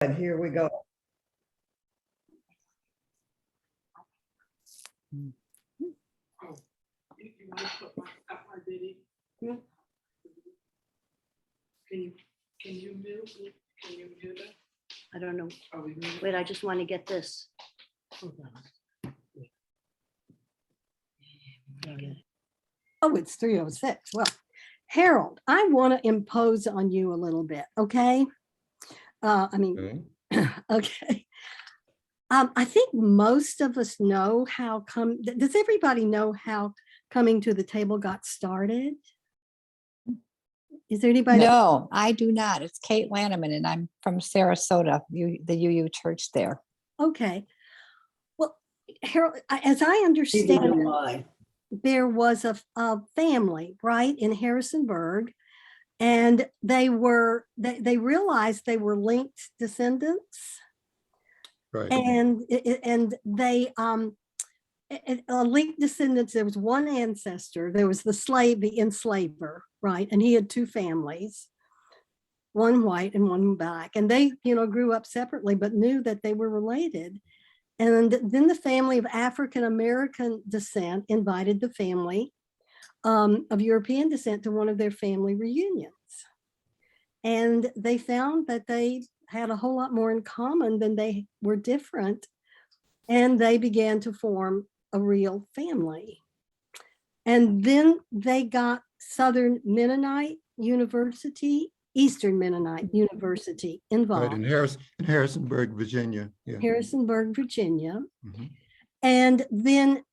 And here we go. Can you mute it? Can you mute it? I don't know. Are we muted? Wait, I just want to get this. Hold on. Oh, it's 3:06. Well, Harold, I want to impose on you a little bit, okay? Okay. I think most of us know how does everybody know how coming to the table got started? Is there anybody? No, I do not. It's Kate Lanneman, and I'm from Sarasota, the UU church there. Okay. Well, Harold, as I understand it, there was a family, right, in Harrisonburg, and they realized they were linked descendants. Right. And they linked descendants. There was one ancestor. There was the enslaver, right? And he had two families, one white and one black. And they, grew up separately, but knew that they were related. And then the family of African American descent invited the family of European descent to one of their family reunions. And they found that they had a whole lot more in common than they were different. And they began to form a real family. And then they got Southern Mennonite University, Eastern Mennonite University involved. Right, in Harrisonburg, Virginia. Yeah. Harrisonburg, Virginia. Mhm. And then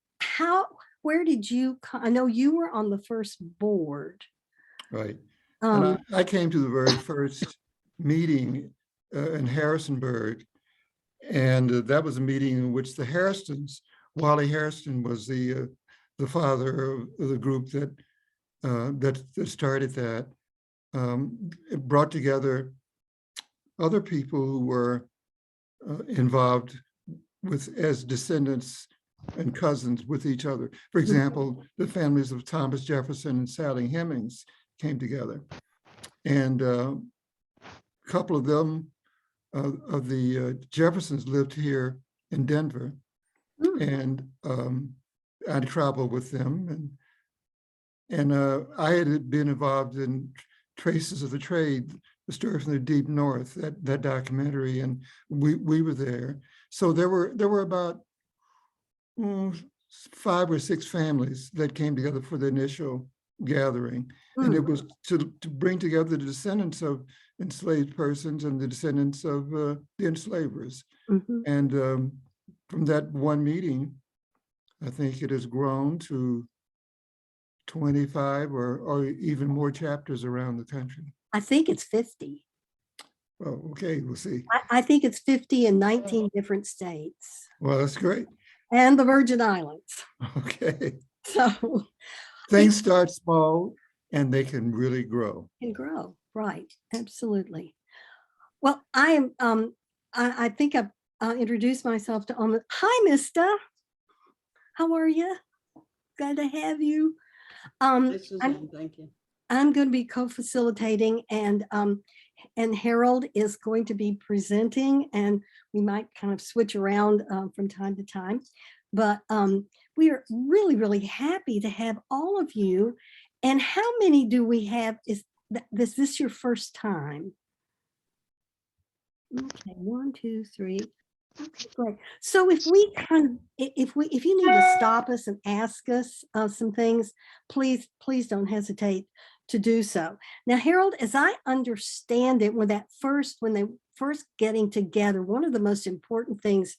where did you, I know you were on the first board. Right. And Um, I came to the very first meeting in Harrisonburg, and that was a meeting in which the Harristons, Wally Harrison was the father of the group that started that. It brought together other people who were involved as descendants and cousins with each other. For example, the families of Thomas Jefferson and Sally Hemings came together, and a couple of them of the Jeffersons lived here in Denver, and I traveled with them, and I had been involved in Traces of the Trade, the story from the Deep North, that documentary, and we were there. So there were about 5 or 6 families that came together for the initial gathering, and it was to bring together the descendants of enslaved persons and the descendants of the enslavers. And from that one meeting, I think it has grown to 25 or even more chapters around the country. I think it's 50. Well, okay, we'll see. I think it's 50 in 19 different states Well, that's great. and the Virgin Islands. Okay. So Things start small and they can really grow. can grow, right? Absolutely. Well, I am. I think I've introduced myself to almost. Hi, Mister. How are you? Glad to have you. This is thank you. I'm going to be co-facilitating, and Harold is going to be presenting, and we might kind of switch around from time to time. But we are really, really happy to have all of you. And how many do we have? Is this your first time? Okay, 1, 2, 3. Okay, great. So if you need to stop us and ask us some things, please don't hesitate to do so. Now, Harold, as I understand it, when they first getting together, one of the most important things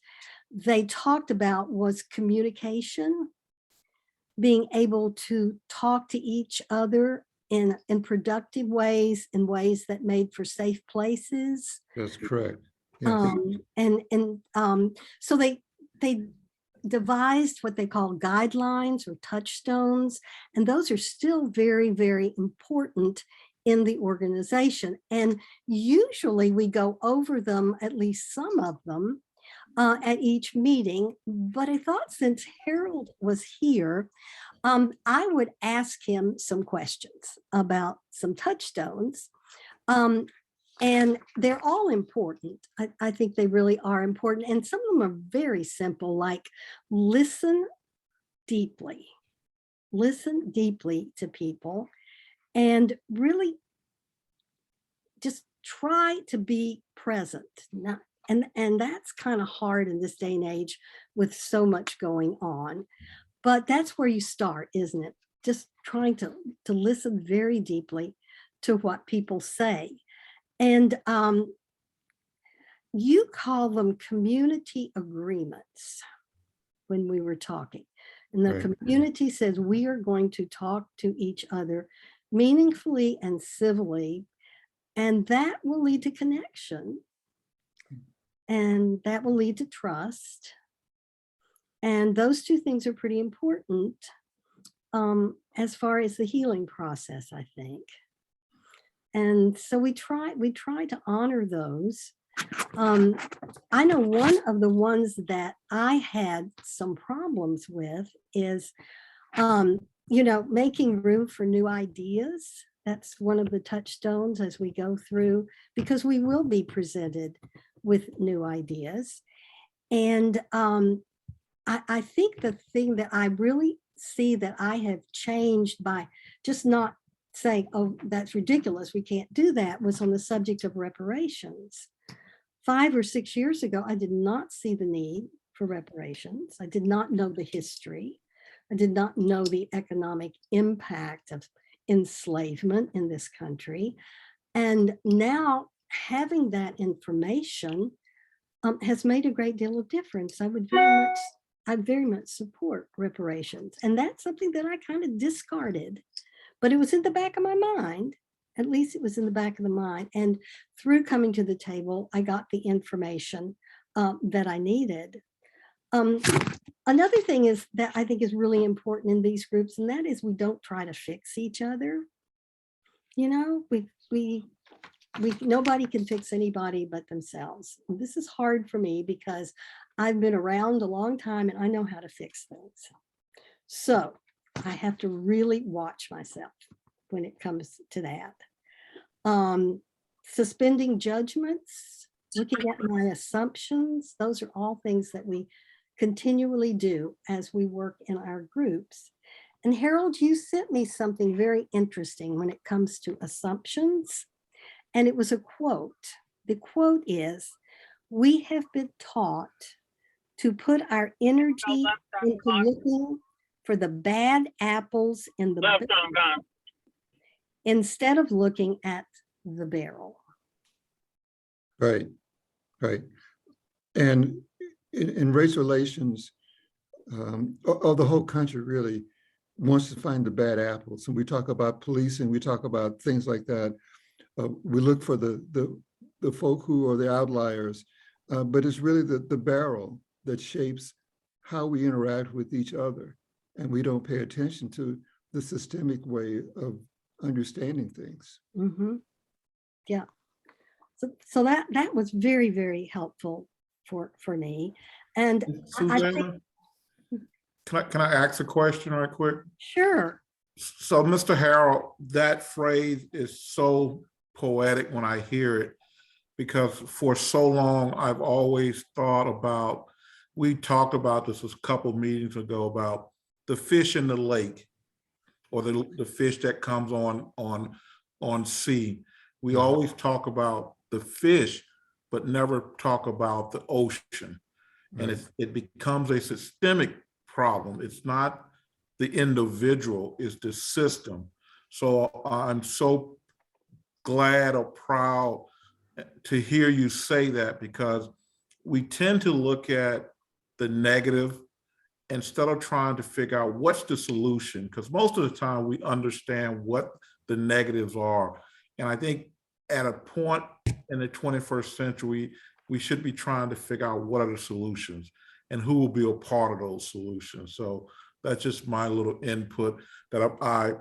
they talked about was communication, being able to talk to each other in productive ways, in ways that made for safe places. That's correct. Yes. So they devised what they call guidelines or touchstones, and those are still very, very important in the organization. And usually we go over them, at least some of them, at each meeting. But I thought since Harold was here, I would ask him some questions about some touchstones. And they're all important. I think they really are important. And some of them are very simple, like listen deeply to people, and really just try to be present. And that's kind of hard in this day and age with so much going on. But that's where you start, isn't it? Just trying to listen very deeply to what people say. And you call them community agreements when we were talking. And the Right. community says we are going to talk to each other meaningfully and civilly, and that will lead to connection. And that will lead to trust. And those two things are pretty important as far as the healing process, I think. And so we try to honor those. I know one of the ones that I had some problems with is, making room for new ideas. That's one of the touchstones as we go through, because we will be presented with new ideas. And I think the thing that I really see that I have changed by just not saying, oh, that's ridiculous, we can't do that, was on the subject of reparations. 5 or 6 years ago, I did not see the need for reparations. I did not know the history. I did not know the economic impact of enslavement in this country. And now having that information has made a great deal of difference. I very much support reparations. And that's something that I kind of discarded, but it was in the back of my mind. At least it was in the back of the mind. And through coming to the table, I got the information that I needed. Another thing is that I think is really important in these groups, and that is we don't try to fix each other. Nobody can fix anybody but themselves. And this is hard for me because I've been around a long time and I know how to fix things. So I have to really watch myself when it comes to that. Suspending judgments, looking at my assumptions, those are all things that we continually do as we work in our groups. And Harold, you sent me something very interesting when it comes to assumptions. And it was a quote. The quote is, "We have been taught to put our energy into looking for the bad apples in the barrel instead of looking at the barrel." Right. And in race relations, the whole country really wants to find the bad apples. And we talk about policing, we talk about things like that. We look for the folk who are the outliers, but it's really the barrel that shapes how we interact with each other. And we don't pay attention to the systemic way of understanding things. Mm-hmm. Yeah. So that was very, very helpful for me. And I think, Susanna, can I ask a question right quick? sure. So, Mr. Harold, that phrase is so poetic when I hear it, because for so long I've always thought about, we talked about this a couple meetings ago, about the fish in the lake, or the fish that comes on sea. We always talk about the fish, but never talk about the ocean. And it becomes a systemic problem. It's not the individual, it's the system. So I'm so glad or proud to hear you say that, because we tend to look at the negative instead of trying to figure out what's the solution, because most of the time we understand what the negatives are. And I think at a point in the 21st century, we should be trying to figure out what are the solutions and who will be a part of those solutions. So that's just my little input, that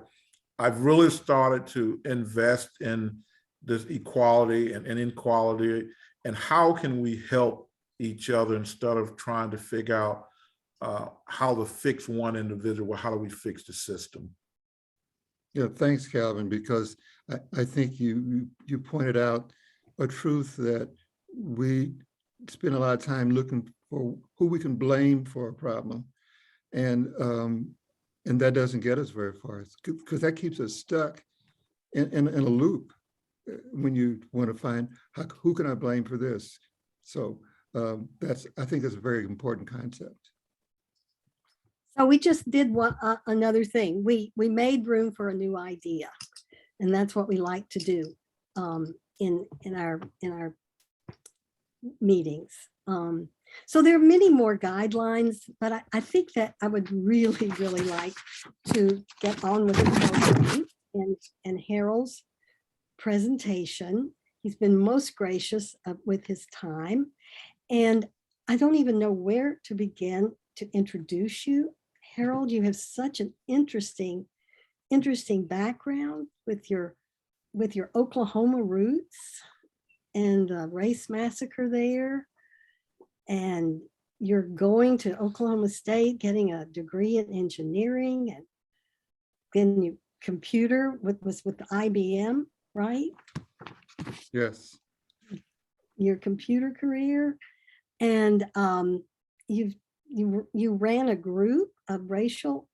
I've really started to invest in this equality and inequality, and how can we help each other instead of trying to figure out how to fix one individual, how do we fix the system? Yeah, thanks, Calvin, because I think you pointed out a truth that we spend a lot of time looking for who we can blame for a problem. And that doesn't get us very far, because that keeps us stuck in a loop when you want to find who can I blame for this. So I think that's a very important concept. So we just did another thing. We made room for a new idea, and that's what we like to do in our meetings. So there are many more guidelines, but I think that I would really, really like to get on with the program and Harold's presentation. He's been most gracious with his time, and I don't even know where to begin to introduce you. Harold, you have such an interesting background with your Oklahoma roots and the race massacre there. And you're going to Oklahoma State, getting a degree in engineering, and then you computer was with IBM, right? Yes. Your computer career. And you ran a group of racial,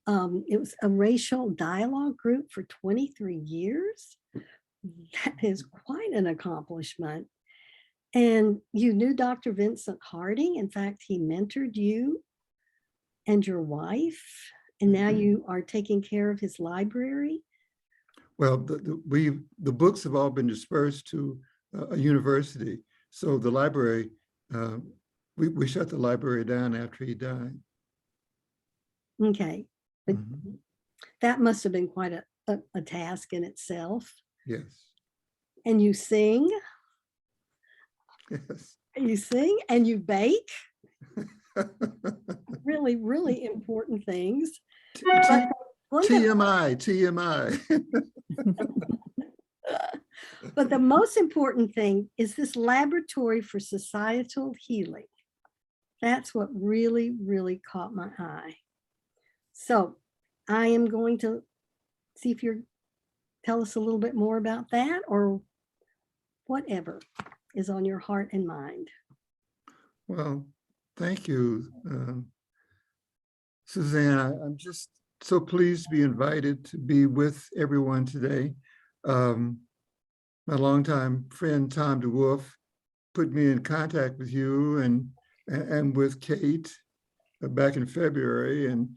it was a racial dialogue group for 23 years. That is quite an accomplishment. And you knew Dr. Vincent Harding. In fact, he mentored you and your wife, and now you are taking care of his library. Well, the books have all been dispersed to a university. So the library, we shut the library down after he died. Okay, but that must have been quite a task in itself. Yes. And you sing. Yes. You sing and you bake. Really, really important things. TMI. But the most important thing is this laboratory for societal healing. That's what really, really caught my eye. So I am going to see if you're tell us a little bit more about that, or whatever is on your heart and mind. Well, thank you, Suzanne. I'm just so pleased to be invited to be with everyone today. My longtime friend, Tom DeWolf, put me in contact with you and with Kate back in February. And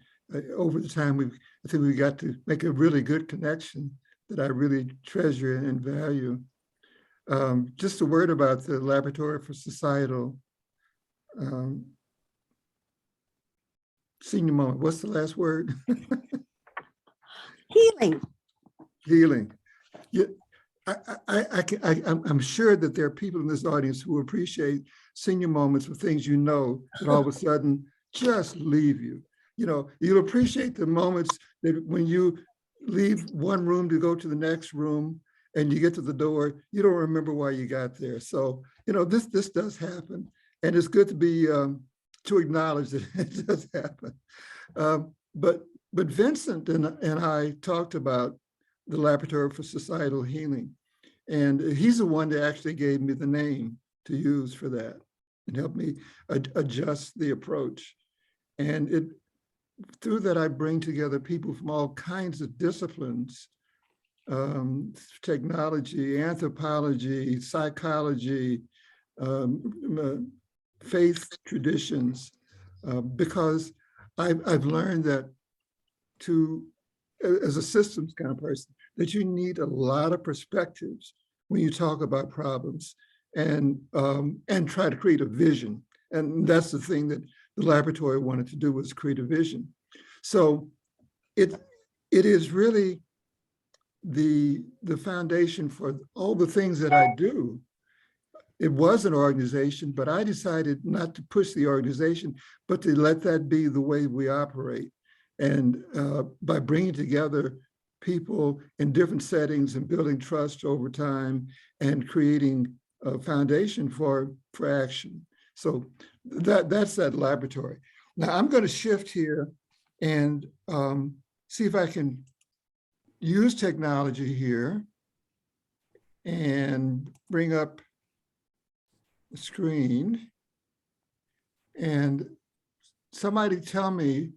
over the time, I think we got to make a really good connection that I really treasure and value. Just a word about the Laboratory for Societal Senior Moment. What's the last word? Healing. Healing. Yeah, I'm sure that there are people in this audience who appreciate senior moments with things you know that all of a sudden just leave you. You know, you'll appreciate the moments that when you leave one room to go to the next room and you get to the door, you don't remember why you got there. So, you know, this does happen. And it's good to be, to acknowledge that it does happen. But Vincent and I talked about the Laboratory for Societal Healing. And he's the one that actually gave me the name to use for that and helped me adjust the approach. And through that, I bring together people from all kinds of disciplines, technology, anthropology, psychology, faith traditions, because I've learned that as a systems kind of person, that you need a lot of perspectives when you talk about problems and try to create a vision. And that's the thing that the laboratory wanted to do, was create a vision. So it is really the foundation for all the things that I do. It was an organization, but I decided not to push the organization, but to let that be the way we operate. And by bringing together people in different settings and building trust over time and creating a foundation for action. So that's that laboratory. Now I'm going to shift here and see if I can use technology here and bring up the screen. And somebody tell me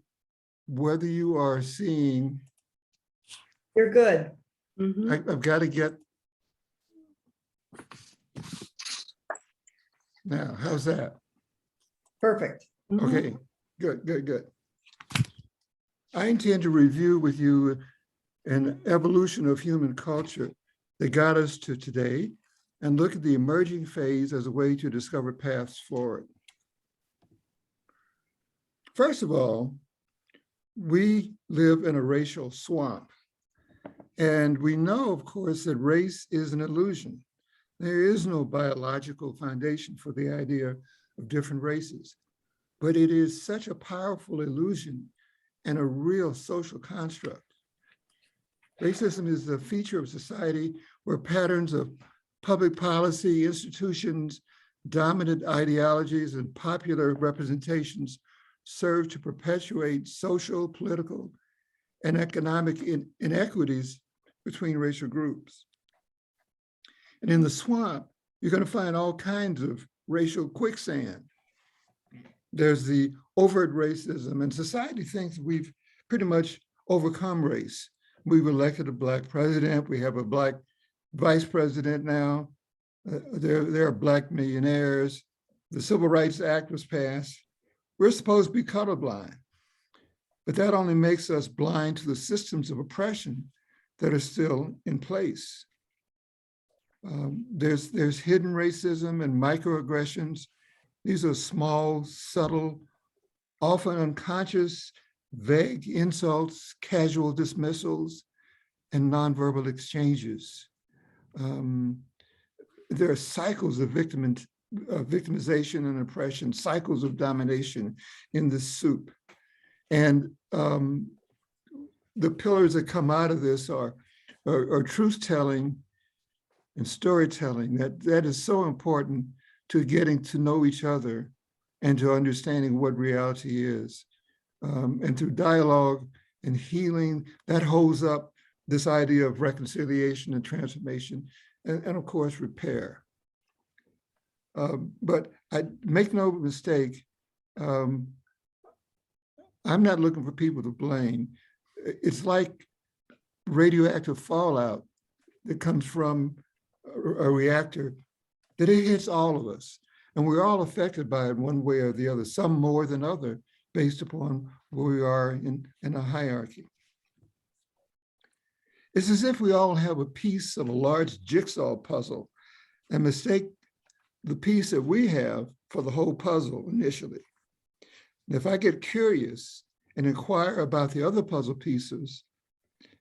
whether you are seeing, You're good. Mhm. I've got to get, now, how's that? Perfect. Mhm. Okay, good, good, good. I intend to review with you an evolution of human culture that got us to today and look at the emerging phase as a way to discover paths forward. First of all, we live in a racial swamp. And we know, of course, that race is an illusion. There is no biological foundation for the idea of different races, but it is such a powerful illusion and a real social construct. Racism is a feature of society where patterns of public policy, institutions, dominant ideologies, and popular representations serve to perpetuate social, political, and economic inequities between racial groups. And in the swamp, you're going to find all kinds of racial quicksand. There's the overt racism, and society thinks we've pretty much overcome race. We've elected a Black president. We have a Black vice president now. There are Black millionaires. The Civil Rights Act was passed. We're supposed to be colorblind, but that only makes us blind to the systems of oppression that are still in place. There's hidden racism and microaggressions. These are small, subtle, often unconscious, vague insults, casual dismissals, and nonverbal exchanges. There are cycles of victimization and oppression, cycles of domination in this soup. And the pillars that come out of this are truth-telling and storytelling. That is so important to getting to know each other and to understanding what reality is. And through dialogue and healing, that holds up this idea of reconciliation and transformation, and of course, repair. But I make no mistake, I'm not looking for people to blame. It's like radioactive fallout that comes from a reactor, that it hits all of us. And we're all affected by it one way or the other, some more than other, based upon where we are in a hierarchy. It's as if we all have a piece of a large jigsaw puzzle and mistake the piece that we have for the whole puzzle initially. And if I get curious and inquire about the other puzzle pieces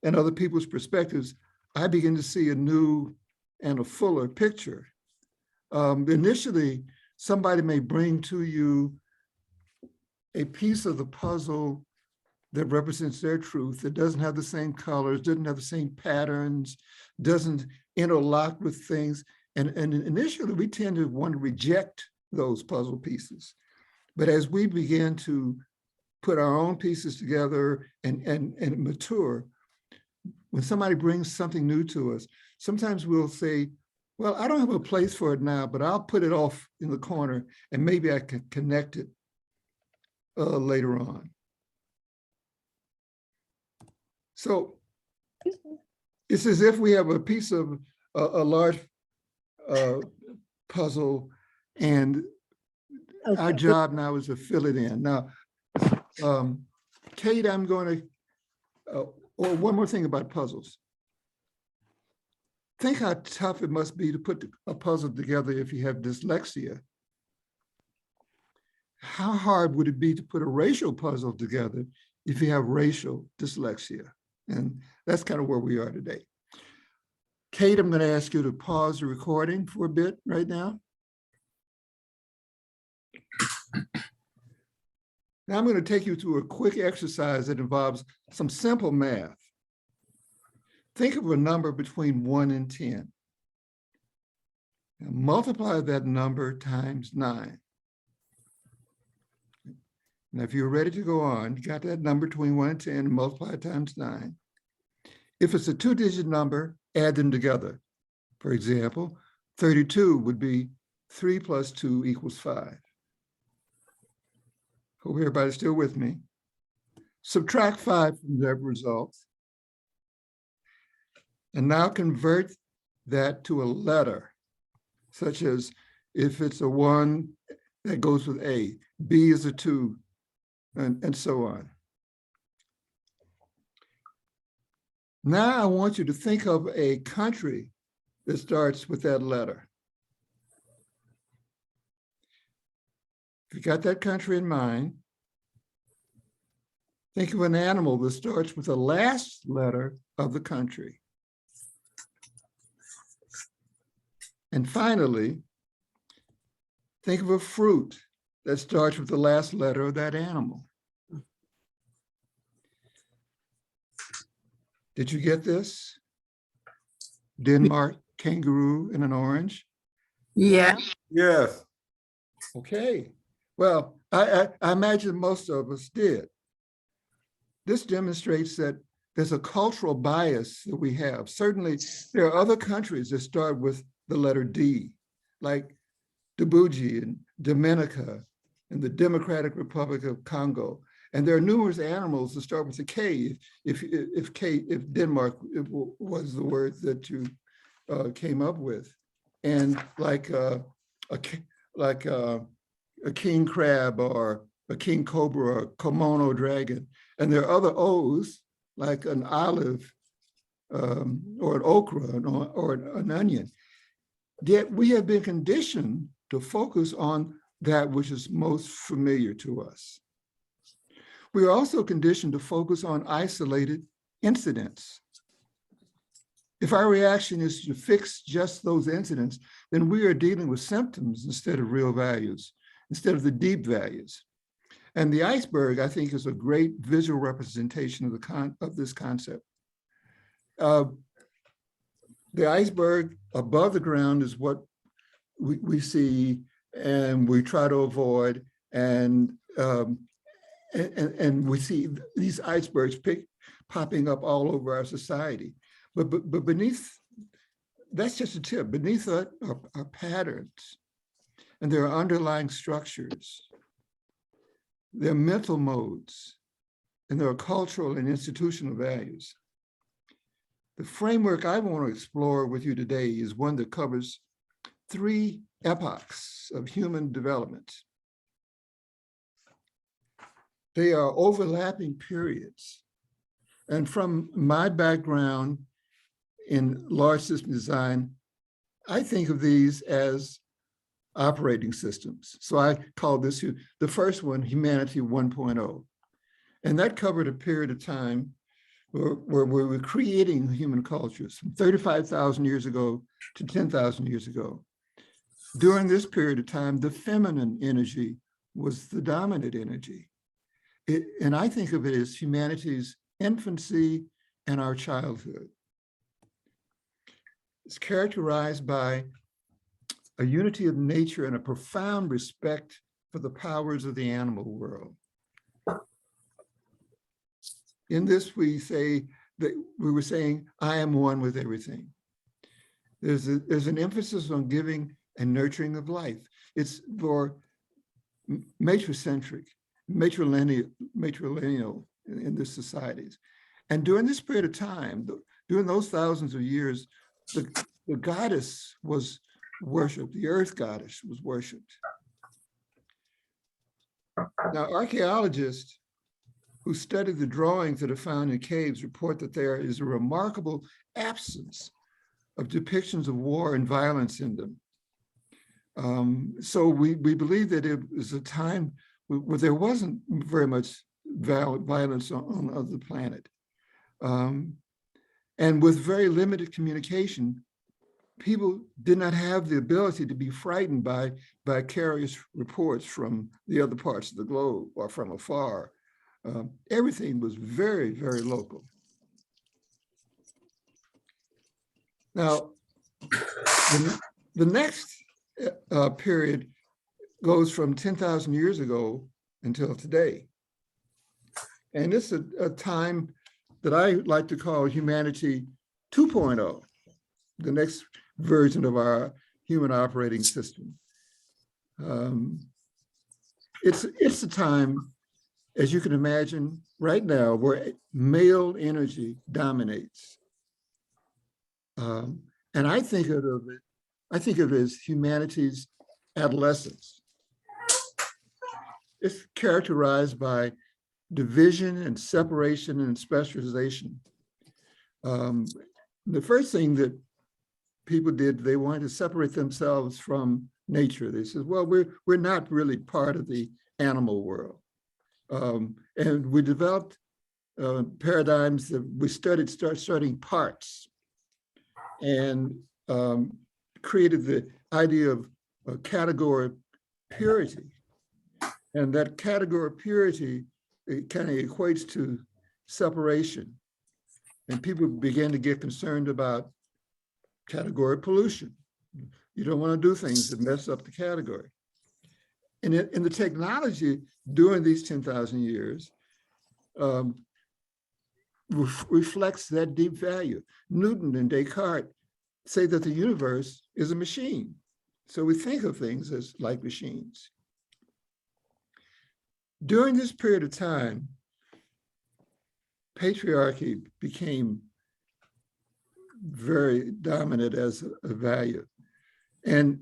and other people's perspectives, I begin to see a new and a fuller picture. Initially, somebody may bring to you a piece of the puzzle that represents their truth, that doesn't have the same colors, doesn't have the same patterns, doesn't interlock with things. And initially, we tend to want to reject those puzzle pieces. But as we begin to put our own pieces together and mature, when somebody brings something new to us, sometimes we'll say, well, I don't have a place for it now, but I'll put it off in the corner and maybe I can connect it later on. So it's as if we have a piece of a large puzzle, and our job now is to fill it in. Now, Kate, I'm going to, or one more thing about puzzles. Think how tough it must be to put a puzzle together if you have dyslexia. How hard would it be to put a racial puzzle together if you have racial dyslexia? And that's kind of where we are today. Kate, I'm going to ask you to pause the recording for a bit right now. Now I'm going to take you through a quick exercise that involves some simple math. Think of a number between 1 and 10. Now multiply that number times 9. Now, if you're ready to go on, you got that number between 1 and 10, and multiply it times 9. If it's a 2-digit number, add them together. For example, 32 would be 3 plus 2 equals 5. Hope everybody's still with me. Subtract 5 from that result. And now convert that to a letter, such as if it's a 1 that goes with A, B is a 2, and so on. Now I want you to think of a country that starts with that letter. If you got that country in mind, think of an animal that starts with the last letter of the country. And finally, think of a fruit that starts with the last letter of that animal. Did you get this? Denmark, kangaroo, and an orange? Yeah. Yes. Okay. Well, I imagine most of us did. This demonstrates that there's a cultural bias that we have. Certainly, there are other countries that start with the letter D, like Djibouti and Dominica and the Democratic Republic of Congo. And there are numerous animals that start with a K, if Denmark was the word that you came up with, and like a king crab or a king cobra or a Komodo dragon. And there are other O's like an olive or an okra or an onion. Yet we have been conditioned to focus on that which is most familiar to us. We are also conditioned to focus on isolated incidents. If our reaction is to fix just those incidents, then we are dealing with symptoms instead of real values, instead of the deep values. And the iceberg, I think, is a great visual representation of this concept. The iceberg above the ground is what we see and we try to avoid, and we see these icebergs popping up all over our society. But beneath, that's just a tip. Beneath that are patterns, and there are underlying structures. There are mental modes, and there are cultural and institutional values. The framework I want to explore with you today is one that covers 3 epochs of human development. They are overlapping periods. And from my background in large system design, I think of these as operating systems. So I call this the first one, Humanity 1.0. And that covered a period of time where we were creating human cultures from 35,000 years ago to 10,000 years ago. During this period of time, the feminine energy was the dominant energy. And I think of it as humanity's infancy and our childhood. It's characterized by a unity of nature and a profound respect for the powers of the animal world. In this, we say that we were saying, I am one with everything. There's an emphasis on giving and nurturing of life. It's for matricentric, matrilineal in the societies. And during this period of time, during those thousands of years, the goddess was worshipped, the earth goddess was worshipped. Now, archaeologists who study the drawings that are found in caves report that there is a remarkable absence of depictions of war and violence in them. So we believe that it was a time where there wasn't very much violence on the planet. And with very limited communication, people did not have the ability to be frightened by vicarious reports from the other parts of the globe or from afar. Everything was very, very local. Now, the next period goes from 10,000 years ago until today. And it's a time that I like to call humanity 2.0. The next version of our human operating system. It's a time, as you can imagine, right now, where male energy dominates. And I think of it as humanity's adolescence. It's characterized by division and separation and specialization. The first thing that people did, they wanted to separate themselves from nature. They said, well, we're not really part of the animal world. And we developed paradigms that we started studying parts and created the idea of category purity. And that category purity, it kind of equates to separation. And people began to get concerned about category pollution. You don't want to do things that mess up the category. And in the technology during these 10,000 years reflects that deep value. Newton and Descartes say that the universe is a machine. So we think of things as like machines. During this period of time, patriarchy became very dominant as a value. And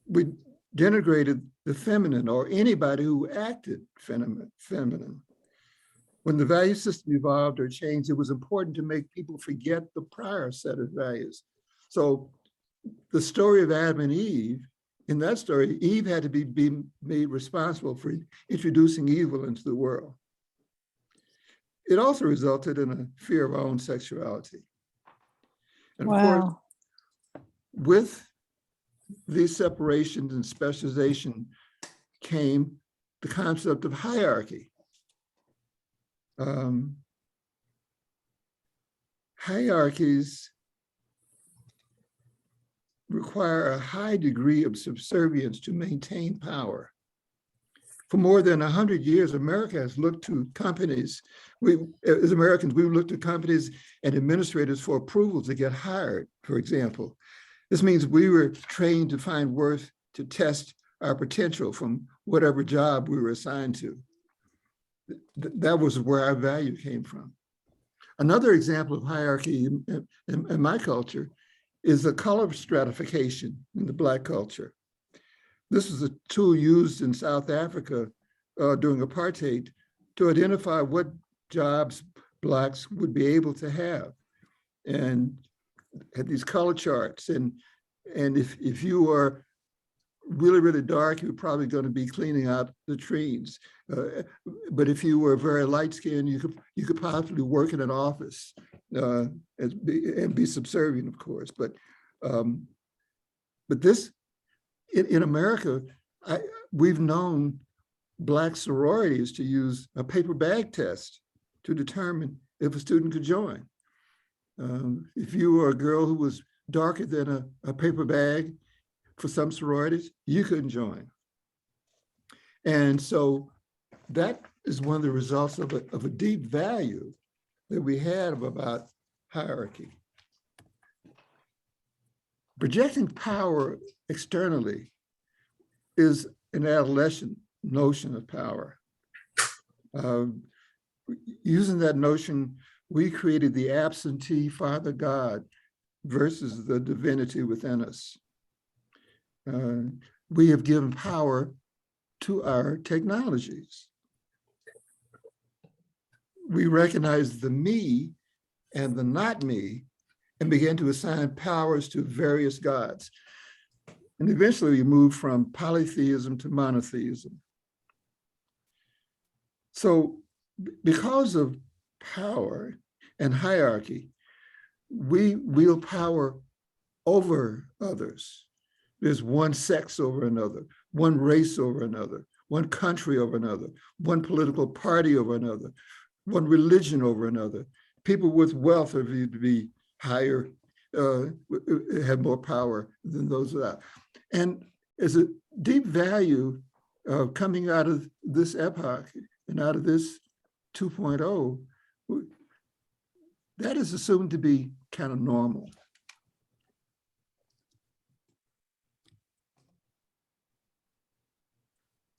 we denigrated the feminine or anybody who acted feminine. When the value system evolved or changed, it was important to make people forget the prior set of values. So the story of Adam and Eve, in that story, Eve had to be made responsible for introducing evil into the world. It also resulted in a fear of our own sexuality. And of course, Wow. with these separations and specialization came the concept of hierarchy. Hierarchies require a high degree of subservience to maintain power. For more than 100 years, America has looked to companies. As Americans, we've looked to companies and administrators for approval to get hired, for example. This means we were trained to find worth to test our potential from whatever job we were assigned to. That was where our value came from. Another example of hierarchy in my culture is the color stratification in the Black culture. This was a tool used in South Africa during apartheid to identify what jobs Blacks would be able to have, and had these color charts. And if you are really, really dark, you're probably going to be cleaning out the trees. But if you were very light skinned, you could possibly work in an office and be subservient, of course. But this, in America, we've known Black sororities to use a paper bag test to determine if a student could join. If you were a girl who was darker than a paper bag, for some sororities, you couldn't join. And so that is one of the results of a deep value that we had about hierarchy. Projecting power externally is an adolescent notion of power. Using that notion, we created the absentee Father God versus the divinity within us. We have given power to our technologies. We recognize the me and the not me and began to assign powers to various gods. And eventually we moved from polytheism to monotheism. So because of power and hierarchy, we wield power over others. There's one sex over another, one race over another, one country over another, one political party over another, one religion over another. People with wealth are viewed to be higher, have more power than those without. And as a deep value coming out of this epoch and out of this 2.0, that is assumed to be kind of normal.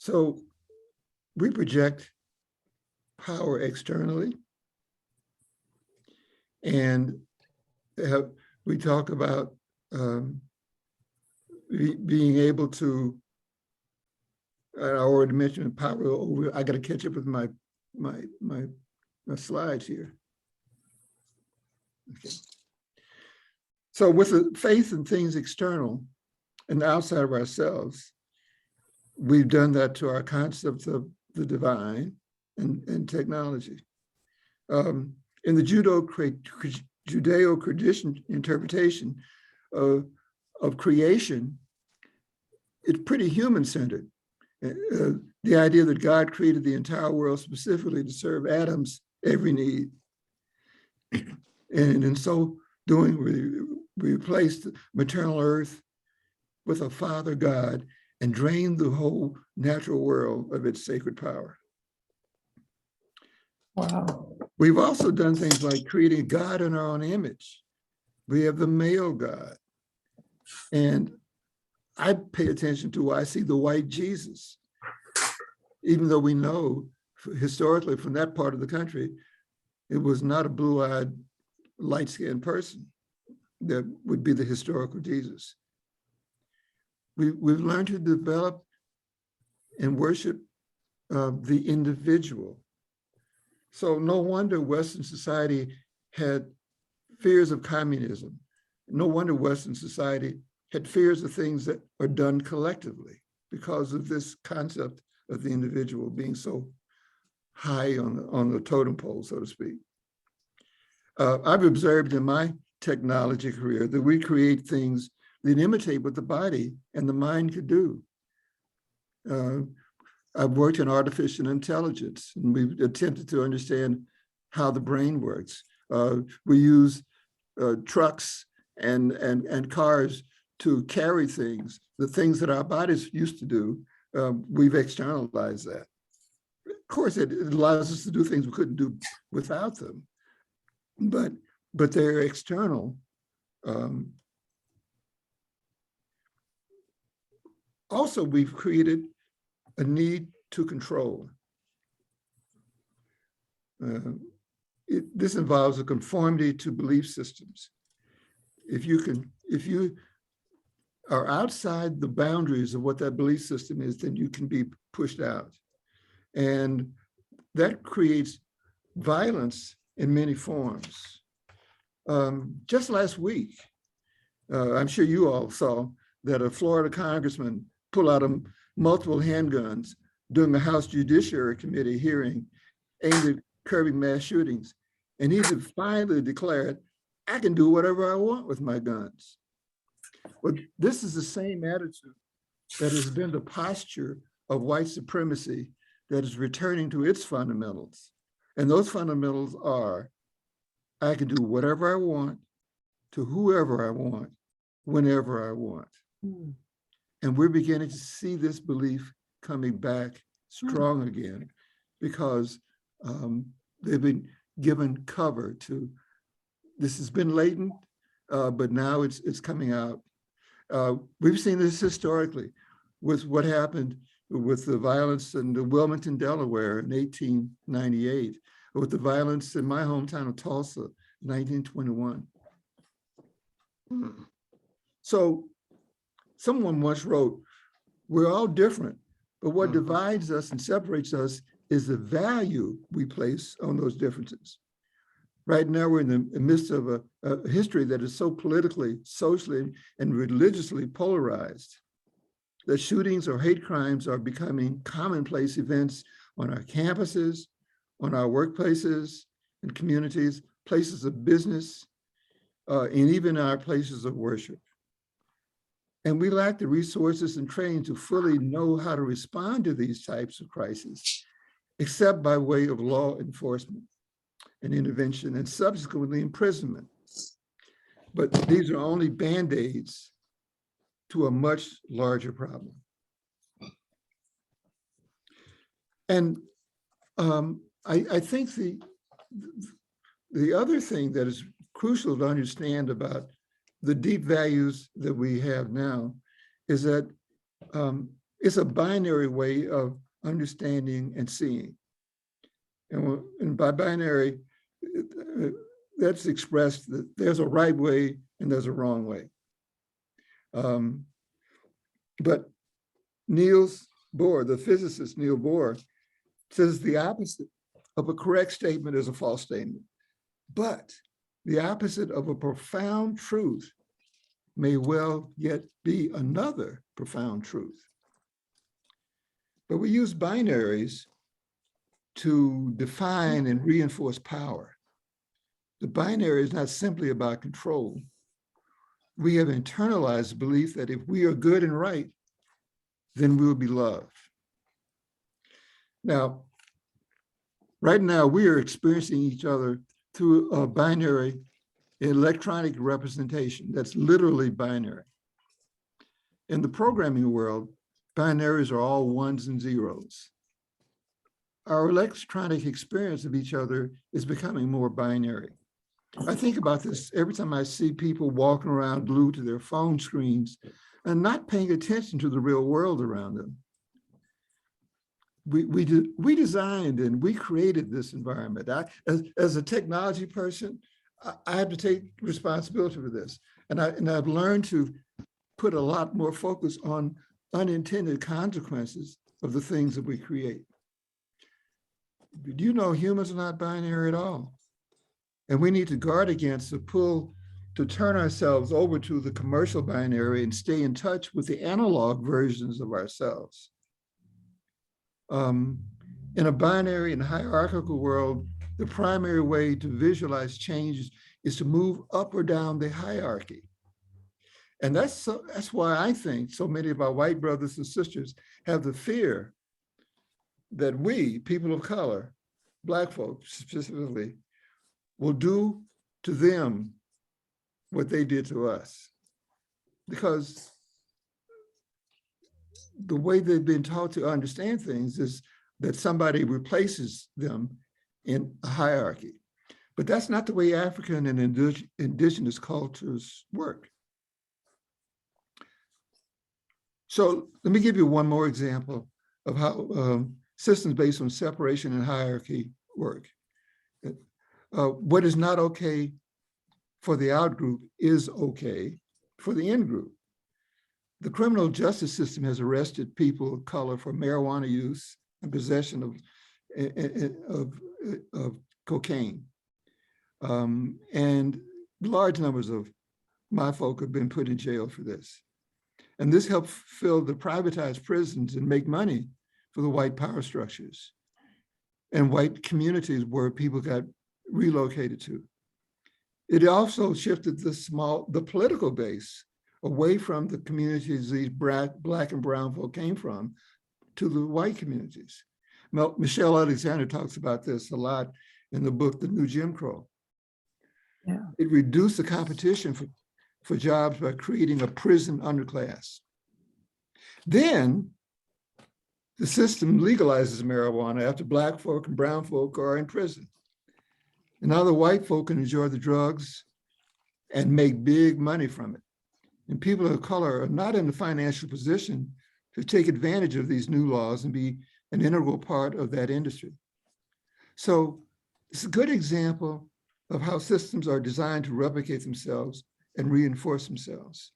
So we project power externally, and we talk about being able to, I already mentioned power over, I got to catch up with my slides here. Okay. So with the faith in things external and outside of ourselves, we've done that to our concepts of the divine and technology. In the Judeo-Christian interpretation of creation, it's pretty human-centered. The idea that God created the entire world specifically to serve Adam's every need. And in so doing, we replaced maternal earth with a father God and drained the whole natural world of its sacred power. Wow. We've also done things like creating God in our own image. We have the male God. And I pay attention to why I see the white Jesus, even though we know historically from that part of the country, it was not a blue-eyed, light-skinned person that would be the historical Jesus. We've learned to develop and worship the individual. So no wonder Western society had fears of communism. No wonder Western society had fears of things that are done collectively because of this concept of the individual being so high on the totem pole, so to speak. I've observed in my technology career that we create things that imitate what the body and the mind could do. I've worked in artificial intelligence, and we've attempted to understand how the brain works. We use trucks and cars to carry things, the things that our bodies used to do. We've externalized that. Of course, it allows us to do things we couldn't do without them, but they're external. Also, we've created a need to control. This involves a conformity to belief systems. If you are outside the boundaries of what that belief system is, then you can be pushed out. And that creates violence in many forms. Just last week, I'm sure you all saw that a Florida congressman pulled out multiple handguns during the House Judiciary Committee hearing aimed at curbing mass shootings. And he finally declared, I can do whatever I want with my guns. But this is the same attitude that has been the posture of white supremacy that is returning to its fundamentals. And those fundamentals are, I can do whatever I want to whoever I want, whenever I want. And we're beginning to see this belief coming back strong again because they've been given cover to, this has been latent, but now it's coming out. We've seen this historically with what happened with the violence in Wilmington, Delaware in 1898, with the violence in my hometown of Tulsa, 1921. So someone once wrote, we're all different, but what divides us and separates us is the value we place on those differences. Right now, we're in the midst of a history that is so politically, socially, and religiously polarized that shootings or hate crimes are becoming commonplace events on our campuses, on our workplaces and communities, places of business, and even our places of worship. And we lack the resources and training to fully know how to respond to these types of crises, except by way of law enforcement and intervention and subsequently imprisonment. But these are only Band-Aids to a much larger problem. And I think the other thing that is crucial to understand about the deep values that we have now is that It's a binary way of understanding and seeing. And by binary, that's expressed that there's a right way and there's a wrong way. But Niels Bohr, the physicist Niels Bohr, says the opposite of a correct statement is a false statement. But the opposite of a profound truth may well yet be another profound truth. But we use binaries to define and reinforce power. The binary is not simply about control. We have internalized the belief that if we are good and right, then we'll be loved. Now, right now, we are experiencing each other through a binary electronic representation that's literally binary. In the programming world, binaries are all ones and zeros. Our electronic experience of each other is becoming more binary. I think about this every time I see people walking around glued to their phone screens and not paying attention to the real world around them. We designed and we created this environment. As a technology person, I have to take responsibility for this. And I've learned to put a lot more focus on unintended consequences of the things that we create. Do you know humans are not binary at all? And we need to guard against the pull to turn ourselves over to the commercial binary and stay in touch with the analog versions of ourselves. In a binary and hierarchical world, the primary way to visualize change is to move up or down the hierarchy. And that's why I think so many of our white brothers and sisters have the fear that we, people of color, Black folks specifically, will do to them what they did to us. Because the way they've been taught to understand things is that somebody replaces them in a hierarchy. But that's not the way African and indigenous cultures work. So let me give you one more example of how systems based on separation and hierarchy work. What is not okay for the out group is okay for the in group. The criminal justice system has arrested people of color for marijuana use and possession of cocaine. And large numbers of my folk have been put in jail for this. And this helped fill the privatized prisons and make money for the white power structures and white communities where people got relocated to. It also shifted the political base away from the communities these Black and brown folk came from to the white communities. Michelle Alexander talks about this a lot in the book, The New Jim Crow. Yeah. It reduced the competition for jobs by creating a prison underclass. Then the system legalizes marijuana after Black folk and brown folk are in prison. And now the white folk can enjoy the drugs and make big money from it. And people of color are not in the financial position to take advantage of these new laws and be an integral part of that industry. So it's a good example of how systems are designed to replicate themselves and reinforce themselves.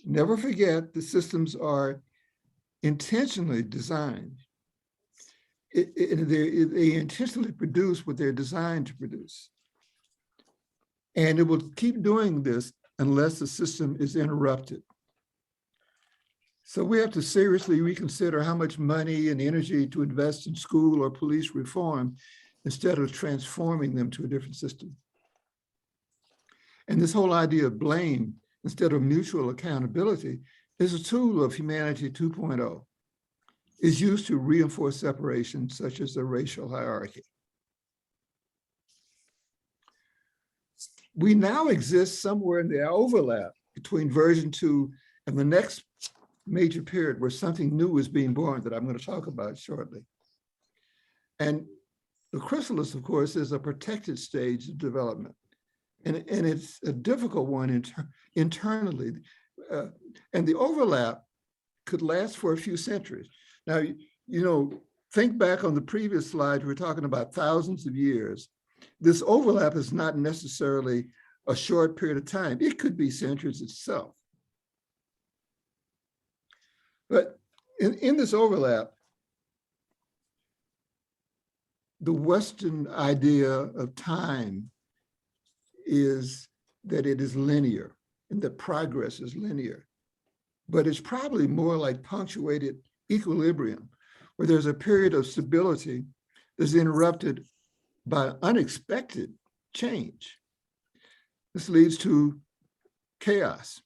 Never forget the systems are intentionally designed. They intentionally produce what they're designed to produce. And it will keep doing this unless the system is interrupted. So we have to seriously reconsider how much money and energy to invest in school or police reform instead of transforming them to a different system. And this whole idea of blame instead of mutual accountability is a tool of humanity 2.0. Is used to reinforce separation, such as the racial hierarchy. We now exist somewhere in the overlap between version 2 and the next major period where something new is being born that I'm going to talk about shortly. And the chrysalis, of course, is a protected stage of development. And it's a difficult one internally. And the overlap could last for a few centuries. Now, think back on the previous slide, we're talking about thousands of years. This overlap is not necessarily a short period of time. It could be centuries itself. But in this overlap, the Western idea of time is that it is linear and that progress is linear. But it's probably more like punctuated equilibrium, where there's a period of stability that's interrupted by unexpected change. This leads to chaos,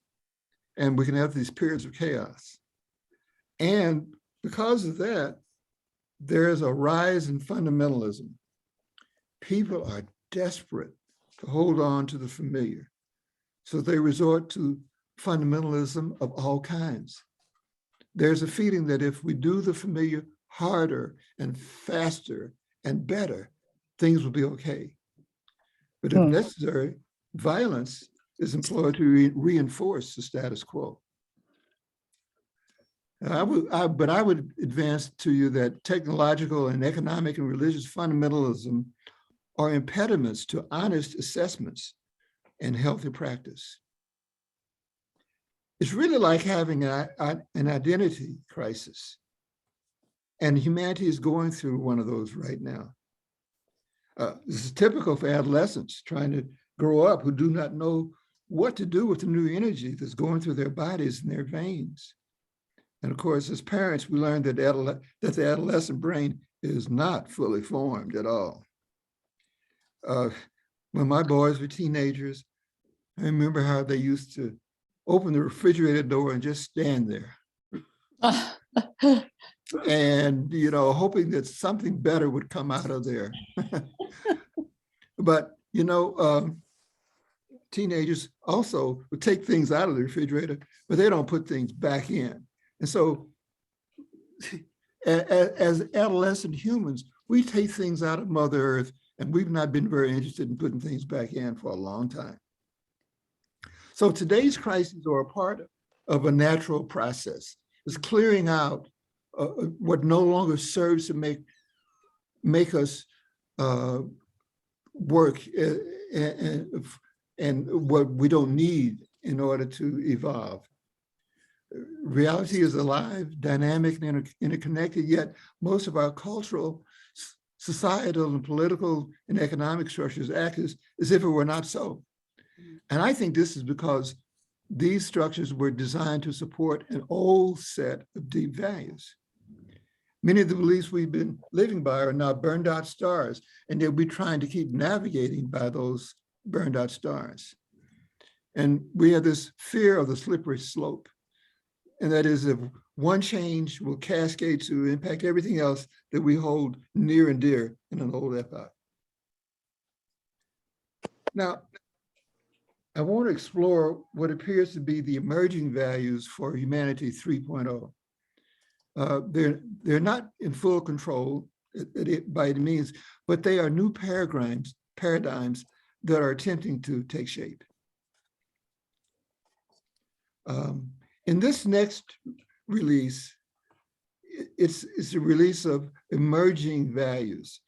and we can have these periods of chaos. And because of that, there is a rise in fundamentalism. People are desperate to hold on to the familiar, so they resort to fundamentalism of all kinds. There's a feeling that if we do the familiar harder and faster and better, things will be okay. But if necessary, violence is employed to reinforce the status quo. And I would advance to you that technological and economic and religious fundamentalism are impediments to honest assessments and healthy practice. It's really like having an identity crisis. And humanity is going through one of those right now. This is typical for adolescents trying to grow up who do not know what to do with the new energy that's going through their bodies and their veins. And of course, as parents, we learned that the adolescent brain is not fully formed at all. When my boys were teenagers, I remember how they used to open the refrigerator door and just stand there. And, hoping that something better would come out of there. But, teenagers also would take things out of the refrigerator, but they don't put things back in. And so as adolescent humans, we take things out of Mother Earth, and we've not been very interested in putting things back in for a long time. So today's crises are a part of a natural process. It's clearing out what no longer serves to make us work and what we don't need in order to evolve. Reality is alive, dynamic, and interconnected, yet most of our cultural, societal, and political and economic structures act as if it were not so. And I think this is because these structures were designed to support an old set of deep values. Many of the beliefs we've been living by are now burned out stars, and they'll be trying to keep navigating by those burned out stars. And we have this fear of the slippery slope. And that is, if one change will cascade to impact everything else that we hold near and dear in an old epoch. Now, I want to explore what appears to be the emerging values for humanity 3.0. They're not in full control by any means, but they are new paradigms that are attempting to take shape. In this next release, it's a release of emerging values,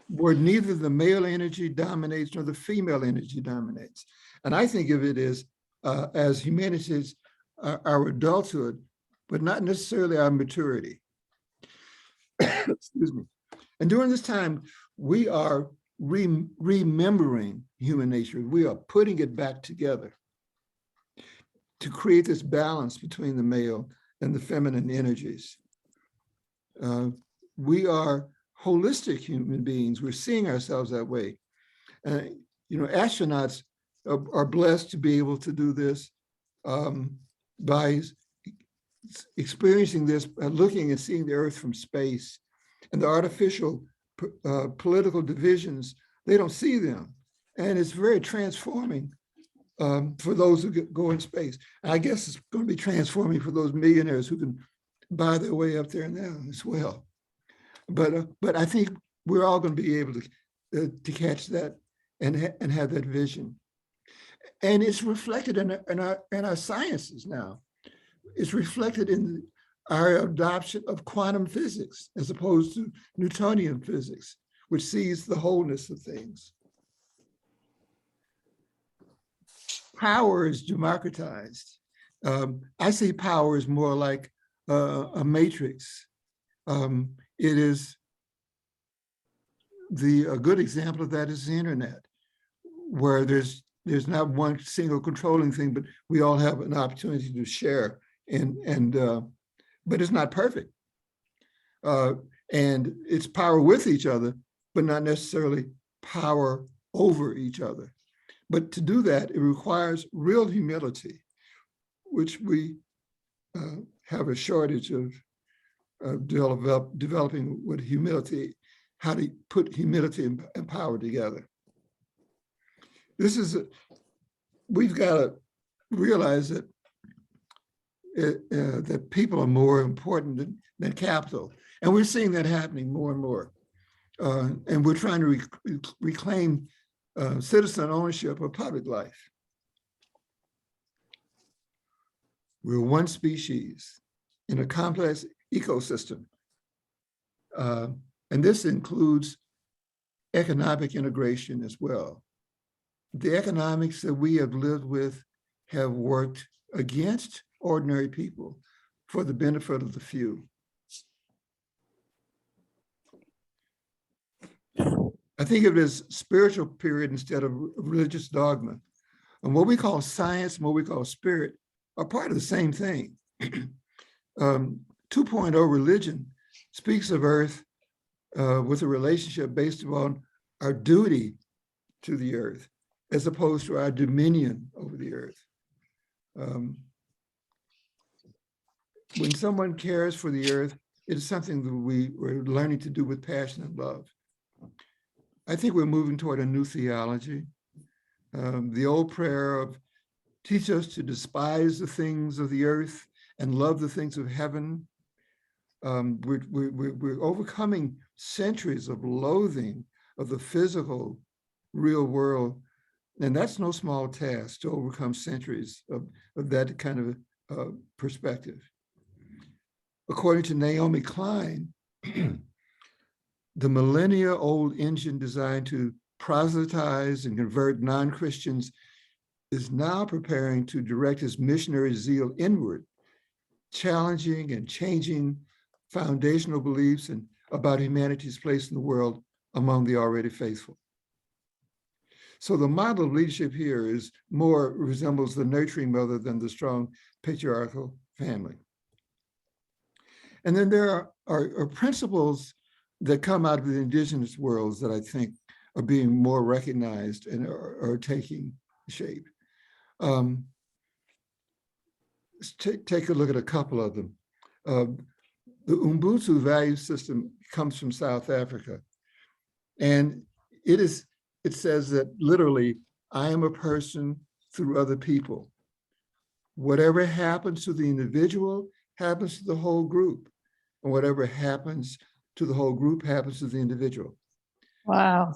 where neither the male energy dominates nor the female energy dominates. And I think of it as humanity's our adulthood, but not necessarily our maturity. Excuse me. And during this time, we are remembering human nature. We are putting it back together to create this balance between the male and the feminine energies. We are holistic human beings. We're seeing ourselves that way. Astronauts are blessed to be able to do this by experiencing this, looking and seeing the Earth from space. And the artificial political divisions, they don't see them. And it's very transforming for those who go in space. And I guess it's going to be transforming for those millionaires who can buy their way up there now as well. But I think we're all going to be able to catch that and have that vision. And it's reflected in our sciences now. It's reflected in our adoption of quantum physics as opposed to Newtonian physics, which sees the wholeness of things. Power is democratized. I see power as more like a matrix. It is a good example of that is the internet, where there's not one single controlling thing, but we all have an opportunity to share, but it's not perfect. And it's power with each other, but not necessarily power over each other. But to do that, it requires real humility, which we have a shortage of developing with humility, how to put humility and power together. We've got to realize that that people are more important than capital. And we're seeing that happening more and more. And we're trying to reclaim citizen ownership of public life. We're one species in a complex ecosystem. And this includes economic integration as well. The economics that we have lived with have worked against ordinary people for the benefit of the few. I think of it as spiritual period instead of religious dogma. And what we call science and what we call spirit are part of the same thing. 2.0 religion speaks of Earth with a relationship based upon our duty to the Earth, as opposed to our dominion over the Earth. When someone cares for the Earth, it is something that we're learning to do with passion and love. I think we're moving toward a new theology. The old prayer of teach us to despise the things of the earth and love the things of heaven. We're overcoming centuries of loathing of the physical real world. And that's no small task to overcome centuries of that kind of perspective. According to Naomi Klein, the millennia-old engine designed to proselytize and convert non-Christians is now preparing to direct its missionary zeal inward, challenging and changing foundational beliefs and about humanity's place in the world among the already faithful. So the model of leadership here resembles the nurturing mother than the strong patriarchal family. And then there are principles that come out of the indigenous worlds that I think are being more recognized and are taking shape. Take a look at a couple of them. The Ubuntu value system comes from South Africa. And it says that literally, I am a person through other people. Whatever happens to the individual happens to the whole group. And whatever happens to the whole group happens to the individual. Wow.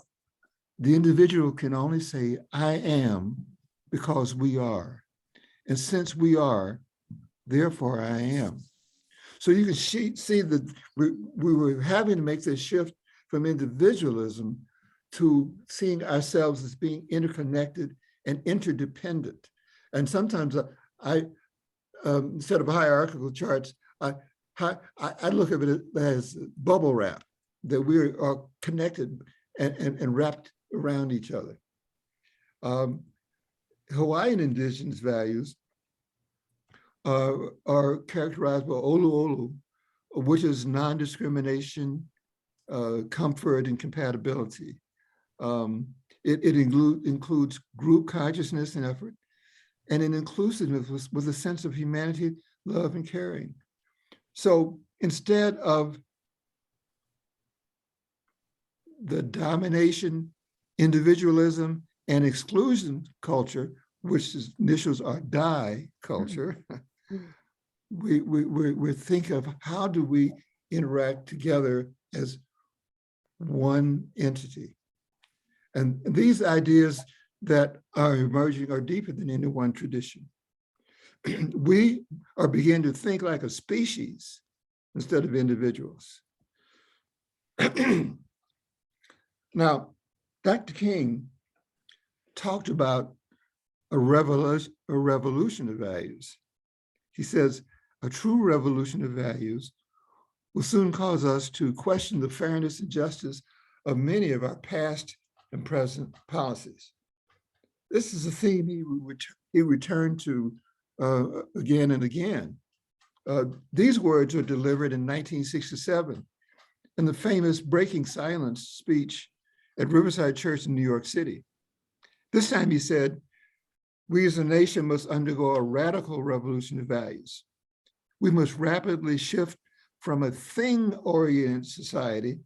The individual can only say, I am, because we are. And since we are, therefore I am. So you can see that we were having to make this shift from individualism to seeing ourselves as being interconnected and interdependent. And sometimes instead of hierarchical charts, I look at it as bubble wrap, that we are connected and wrapped around each other. Hawaiian indigenous values are characterized by olu olu, which is non-discrimination, comfort, and compatibility. It includes group consciousness and effort, and an inclusiveness with a sense of humanity, love, and caring. So instead of the domination, individualism, and exclusion culture, which initials are die culture, we think of how do we interact together as one entity. And these ideas that are emerging are deeper than any one tradition. We are beginning to think like a species instead of individuals. Now, Dr. King talked about a revolution of values. He says, a true revolution of values will soon cause us to question the fairness and justice of many of our past and present policies. This is a theme he returned to again and again. These words are delivered in 1967 in the famous Breaking Silence speech at Riverside Church in New York City. This time he said, we as a nation must undergo a radical revolution of values. We must rapidly shift from a thing-oriented society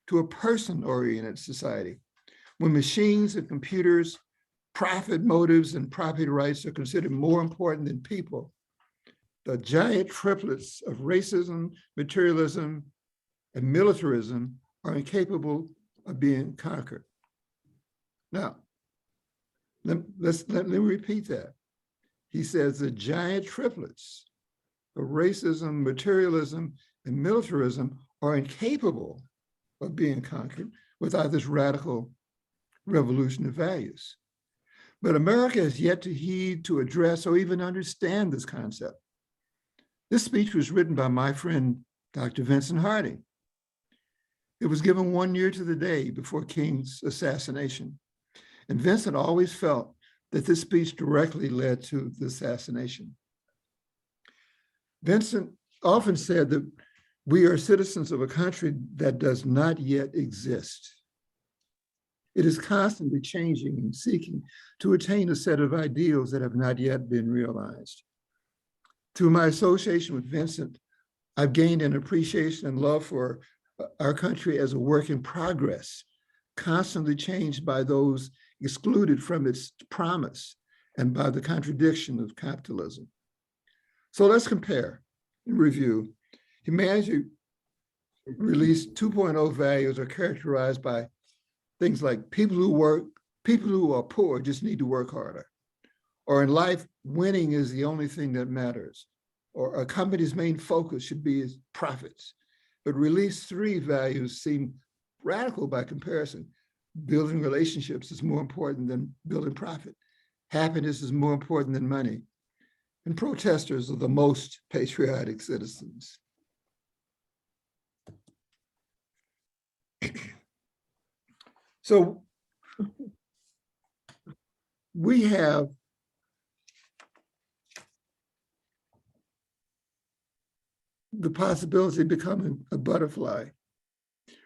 to a person-oriented society. When machines and computers, profit motives and property rights are considered more important than people, the giant triplets of racism, materialism, and militarism are incapable of being conquered. Now, let me repeat that. He says the giant triplets of racism, materialism, and militarism are incapable of being conquered without this radical revolution of values. But America has yet to heed, to address, or even understand this concept. This speech was written by my friend, Dr. Vincent Harding. It was given 1 year to the day before King's assassination. And Vincent always felt that this speech directly led to the assassination. Vincent often said that we are citizens of a country that does not yet exist. It is constantly changing and seeking to attain a set of ideals that have not yet been realized. Through my association with Vincent, I've gained an appreciation and love for our country as a work in progress, constantly changed by those excluded from its promise and by the contradiction of capitalism. So let's compare and review. Humanity released 2.0 values are characterized by things like people who are poor just need to work harder. Or in life, winning is the only thing that matters. Or a company's main focus should be its profits. But release 3 values seem radical by comparison. Building relationships is more important than building profit. Happiness is more important than money. And protesters are the most patriotic citizens. So we have the possibility of becoming a butterfly.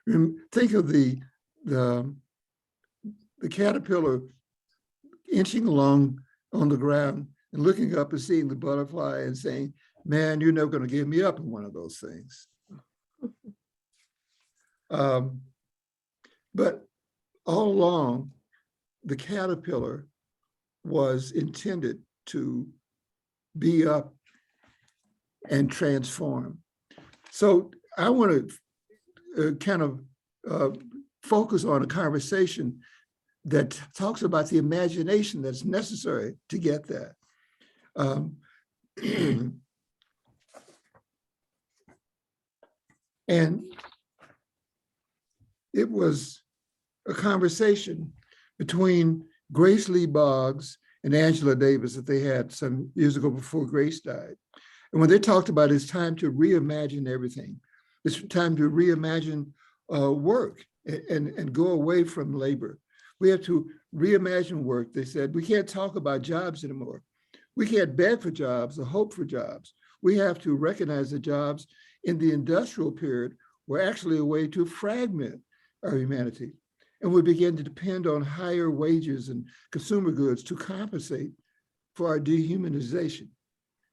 Think of the caterpillar inching along on the ground and looking up and seeing the butterfly and saying, man, you're never going to give me up in one of those things. But all along, the caterpillar was intended to be up and transform. So I want to kind of focus on a conversation that talks about the imagination that's necessary to get that. And it was a conversation between Grace Lee Boggs and Angela Davis that they had some years ago before Grace died. And when they talked about it's time to reimagine everything, it's time to reimagine work and go away from labor. We have to reimagine work. They said, we can't talk about jobs anymore. We can't beg for jobs or hope for jobs. We have to recognize that jobs in the industrial period were actually a way to fragment our humanity. And we begin to depend on higher wages and consumer goods to compensate for our dehumanization.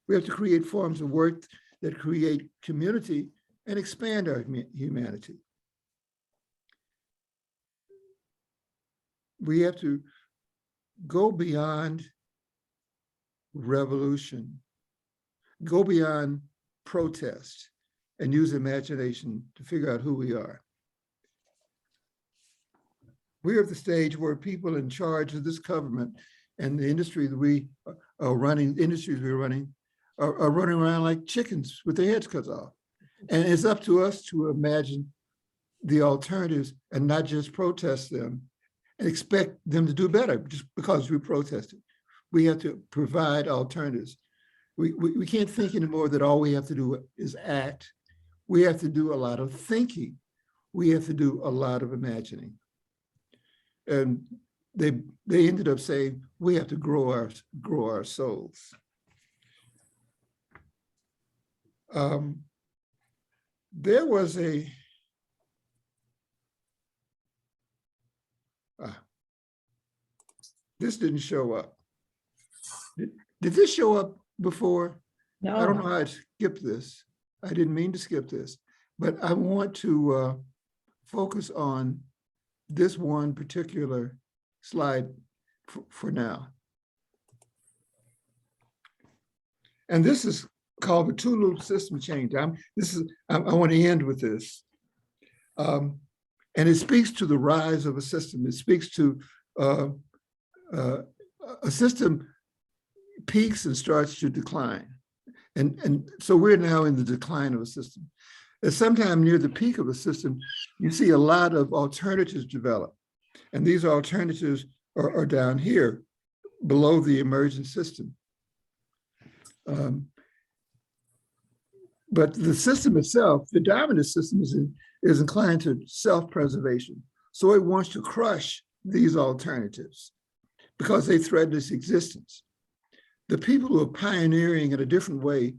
We have to create forms of work that create community and expand our humanity. We have to go beyond revolution, go beyond protest, and use imagination to figure out who we are. We're at the stage where people in charge of this government and the industry that we are running, industries we're running, are running around like chickens with their heads cut off. And it's up to us to imagine the alternatives and not just protest them and expect them to do better just because we protested. We have to provide alternatives. We can't think anymore that all we have to do is act. We have to do a lot of thinking. We have to do a lot of imagining. And they ended up saying, we have to grow our souls. There was a, this didn't show up. Did this show up before? I don't know how I skipped this. I didn't mean to skip this, but I want to focus on this one particular slide for now. And this is called the two-loop system change. I want to end with this. And it speaks to the rise of a system. It speaks to a system peaks and starts to decline. And so we're now in the decline of a system. At sometime near the peak of a system, you see a lot of alternatives develop. And these alternatives are down here below the emergent system. But the system itself, the dominant system is inclined to self-preservation. So it wants to crush these alternatives because they threaten its existence. The people who are pioneering in a different way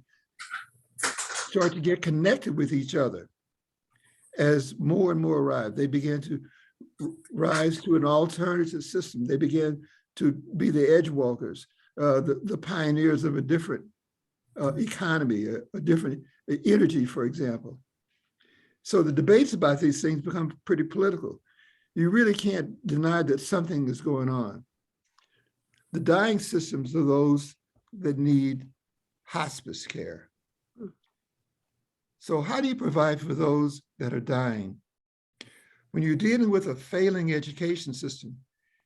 start to get connected with each other as more and more arrive. They begin to rise to an alternative system. They begin to be the edge walkers, the pioneers of a different economy, a different energy, for example. So the debates about these things become pretty political. You really can't deny that something is going on. The dying systems are those that need hospice care. So how do you provide for those that are dying? When you're dealing with a failing education system,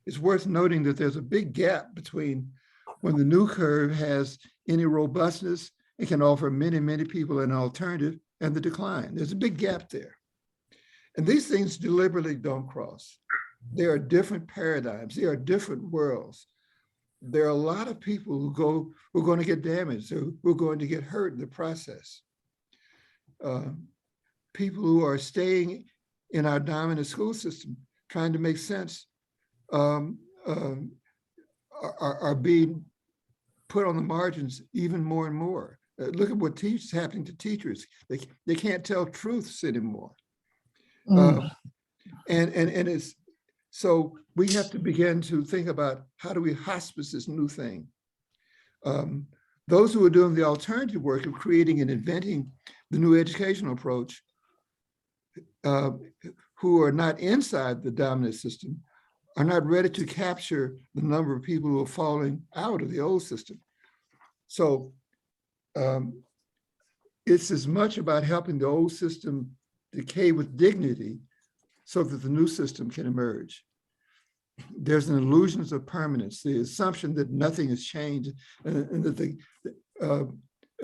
it's worth noting that there's a big gap between when the new curve has any robustness, it can offer many, many people an alternative, and the decline. There's a big gap there. And these things deliberately don't cross. There are different paradigms. There are different worlds. There are a lot of people who are going to get damaged, who are going to get hurt in the process. People who are staying in our dominant school system, trying to make sense, are being put on the margins even more and more. Look at what is happening to teachers. They can't tell truths anymore. And it's, so we have to begin to think about how do we hospice this new thing. Those who are doing the alternative work of creating and inventing the new educational approach, who are not inside the dominant system, are not ready to capture the number of people who are falling out of the old system. So it's as much about helping the old system decay with dignity so that the new system can emerge. There's an illusion of permanence, the assumption that nothing has changed, and that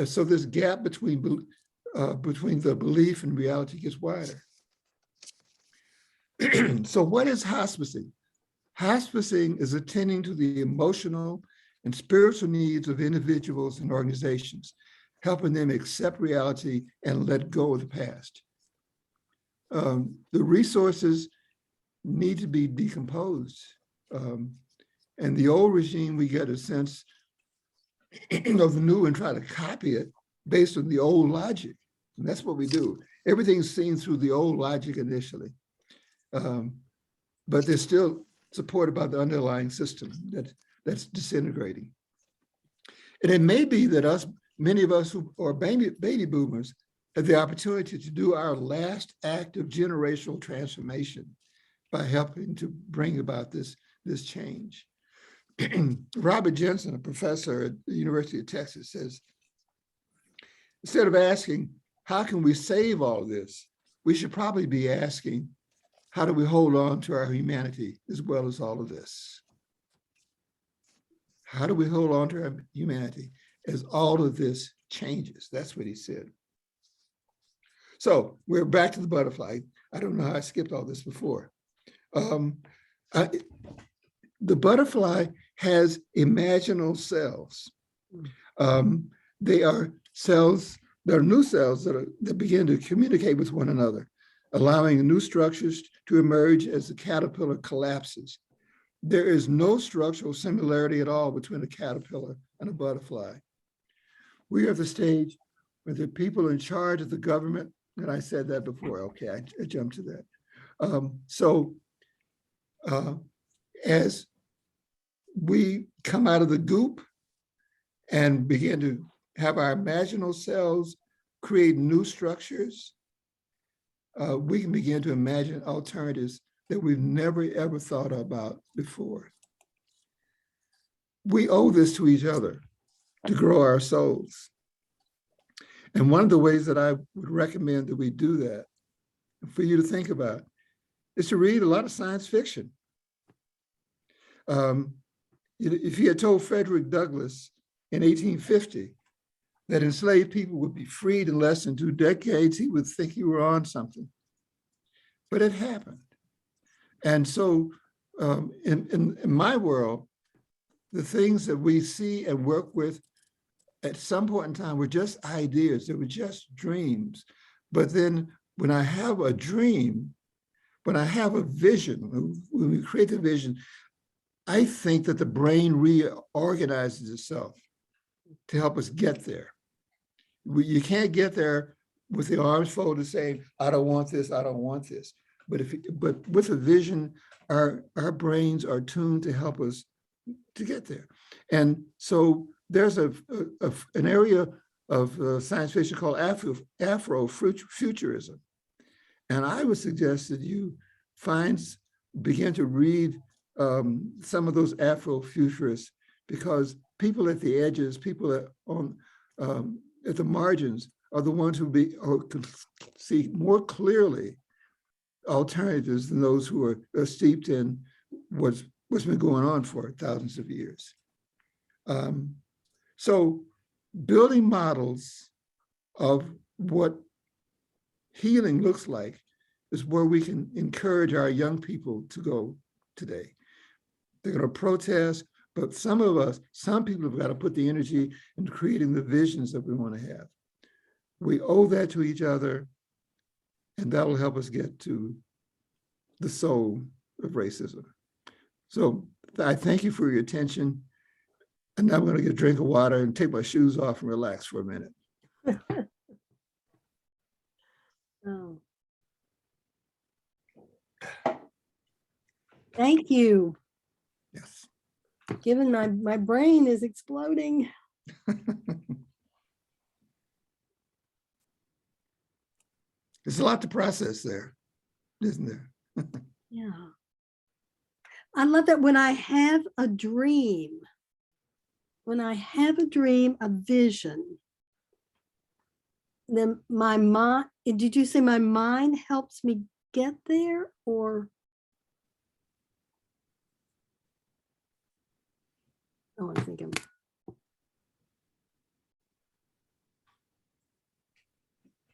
so this gap between the belief and reality gets wider. So what is hospicing? Hospicing is attending to the emotional and spiritual needs of individuals and organizations, helping them accept reality and let go of the past. The resources need to be decomposed. And the old regime, we get a sense of the new and try to copy it based on the old logic. And that's what we do. Everything's seen through the old logic initially. But they're still supported by the underlying system that's disintegrating. And it may be that many of us who are baby boomers have the opportunity to do our last act of generational transformation by helping to bring about this change. Robert Jensen, a professor at the University of Texas, says, instead of asking, how can we save all this? We should probably be asking, how do we hold on to our humanity as well as all of this? How do we hold on to our humanity as all of this changes? That's what he said. So we're back to the butterfly. I don't know how I skipped all this before. The butterfly has imaginal cells. They are cells, there are new cells that begin to communicate with one another, allowing new structures to emerge as the caterpillar collapses. There is no structural similarity at all between a caterpillar and a butterfly. We are at the stage where the people in charge of the government, and I said that before, okay, I jumped to that. As we come out of the goop and begin to have our imaginal cells create new structures, we can begin to imagine alternatives that we've never ever thought about before. We owe this to each other to grow our souls. And one of the ways that I would recommend that we do that, for you to think about, is to read a lot of science fiction. If you had told Frederick Douglass in 1850 that enslaved people would be freed in less than 2 decades, he would think you were on something. But it happened. And so in my world, the things that we see and work with at some point in time were just ideas, they were just dreams. But then when I have a dream, when I have a vision, when we create the vision, I think that the brain reorganizes itself to help us get there. You can't get there with the arms folded saying, I don't want this, I don't want this. But with a vision, our brains are tuned to help us to get there. And so there's an area of science fiction called Afrofuturism. And I would suggest that you begin to read some of those Afrofuturists, because people at the edges, people at the margins are the ones who can see more clearly alternatives than those who are steeped in what's been going on for thousands of years. So building models of what healing looks like is where we can encourage our young people to go today. They're going to protest, but some people have got to put the energy into creating the visions that we want to have. We owe that to each other, and that will help us get to the soul of racism. So I thank you for your attention. And now I'm going to get a drink of water and take my shoes off and relax for a minute. Oh. Thank you. Yes. Given my brain is exploding. There's a lot to process there, isn't there? Yeah. I love that when I have a dream, a vision, then my mind, did you say my mind helps me get there, or? Oh, I'm thinking.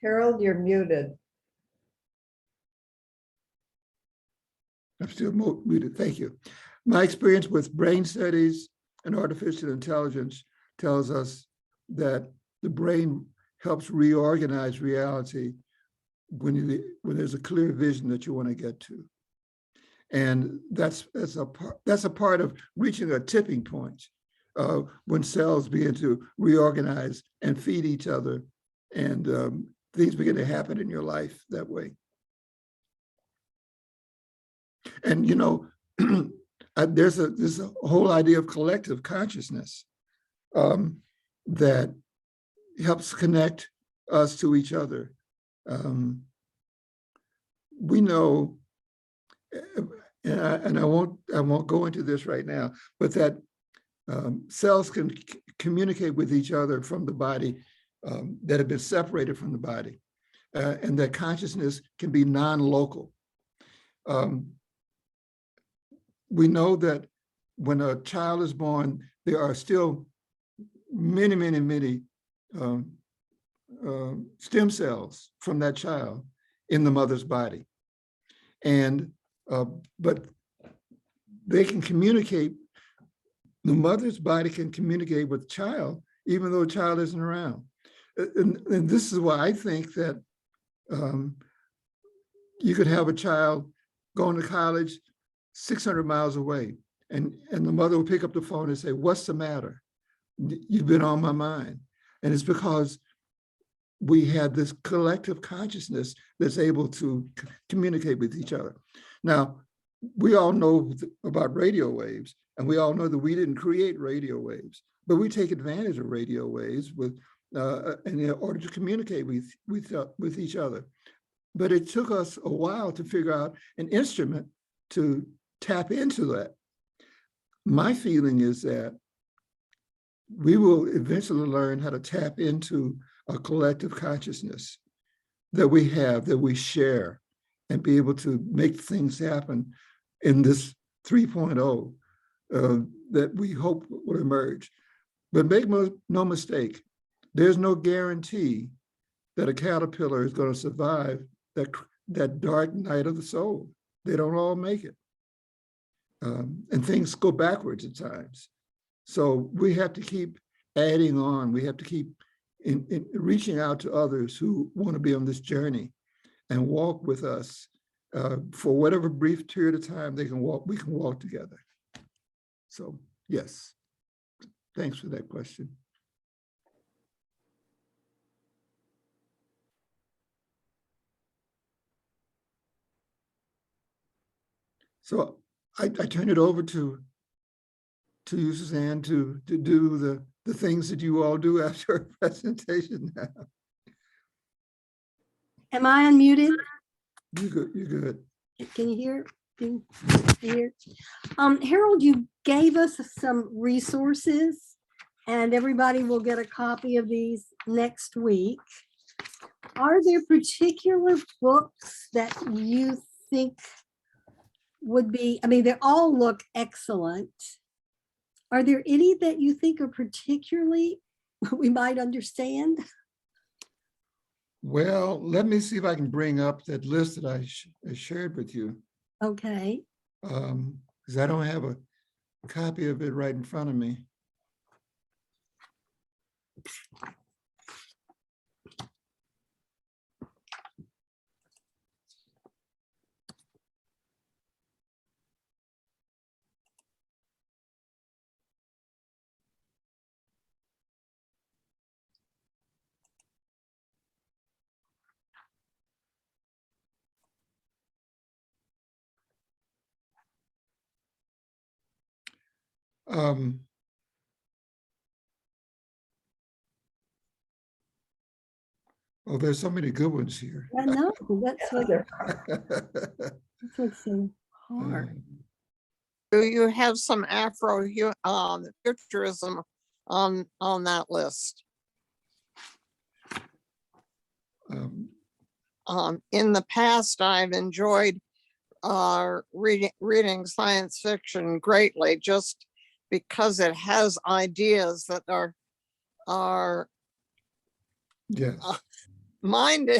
Harold, you're muted. I'm still muted. Thank you. My experience with brain studies and artificial intelligence tells us that the brain helps reorganize reality when there's a clear vision that you want to get to. And that's a part of reaching a tipping point when cells begin to reorganize and feed each other, and things begin to happen in your life that way. And you know, there's a whole idea of collective consciousness that helps connect us to each other. We know, and I won't go into this right now, but that cells can communicate with each other from the body that have been separated from the body, and that consciousness can be non-local. We know that when a child is born, there are still many, many, many stem cells from that child in the mother's body. And, but they can communicate, the mother's body can communicate with the child, even though the child isn't around. And this is why I think that you could have a child going to college 600 miles away, and the mother will pick up the phone and say, "What's the matter? You've been on my mind." And it's because we have this collective consciousness that's able to communicate with each other. Now, we all know about radio waves, and we all know that we didn't create radio waves, but we take advantage of radio waves in order to communicate with each other. But it took us a while to figure out an instrument to tap into that. My feeling is that we will eventually learn how to tap into a collective consciousness that we have, that we share, and be able to make things happen in this 3.0 that we hope will emerge. But make no mistake, there's no guarantee that a caterpillar is going to survive that dark night of the soul. They don't all make it. And things go backwards at times. So we have to keep adding on. We have to keep reaching out to others who want to be on this journey and walk with us for whatever brief period of time they can walk. We can walk together. So yes, thanks for that question. So I turn it over to you, Suzanne, to do the things that you all do after a presentation now. Am I unmuted? You're good. You're good. Can you hear? Can you hear? Harold, you gave us some resources, and everybody will get a copy of these next week. Are there particular books that you think would be, I mean, they all look excellent. Are there any that you think are particularly we might understand? Well, let me see if I can bring up that list that I shared with you. Okay. Because I don't have a copy of it right in front of me. Oh, there's so many good ones here. I know that's what, They're that's what's so hard. Do you have some Afrofuturism on that list? In the past, I've enjoyed reading science fiction greatly, just because it has ideas that are Yes. mind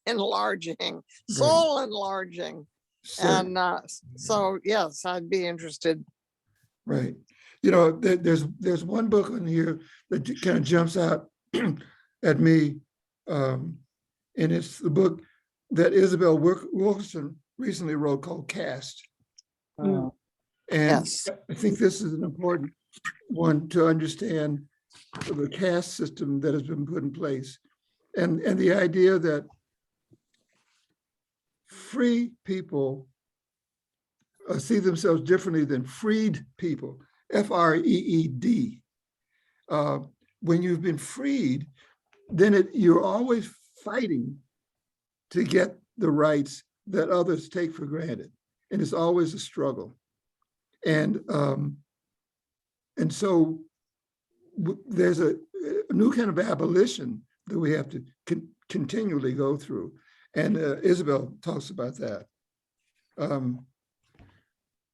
enlarging, soul enlarging. And so, yes, I'd be interested. Right. You know, there's one book on here that kind of jumps out at me. And it's the book that Isabel Wilkerson recently wrote called Caste. Oh, And Yes. I think this is an important one to understand the caste system that has been put in place. And the idea that free people see themselves differently than freed people, F-R-E-E-D. When you've been freed, then you're always fighting to get the rights that others take for granted. And it's always a struggle. And so there's a new kind of abolition that we have to continually go through. And Isabel talks about that.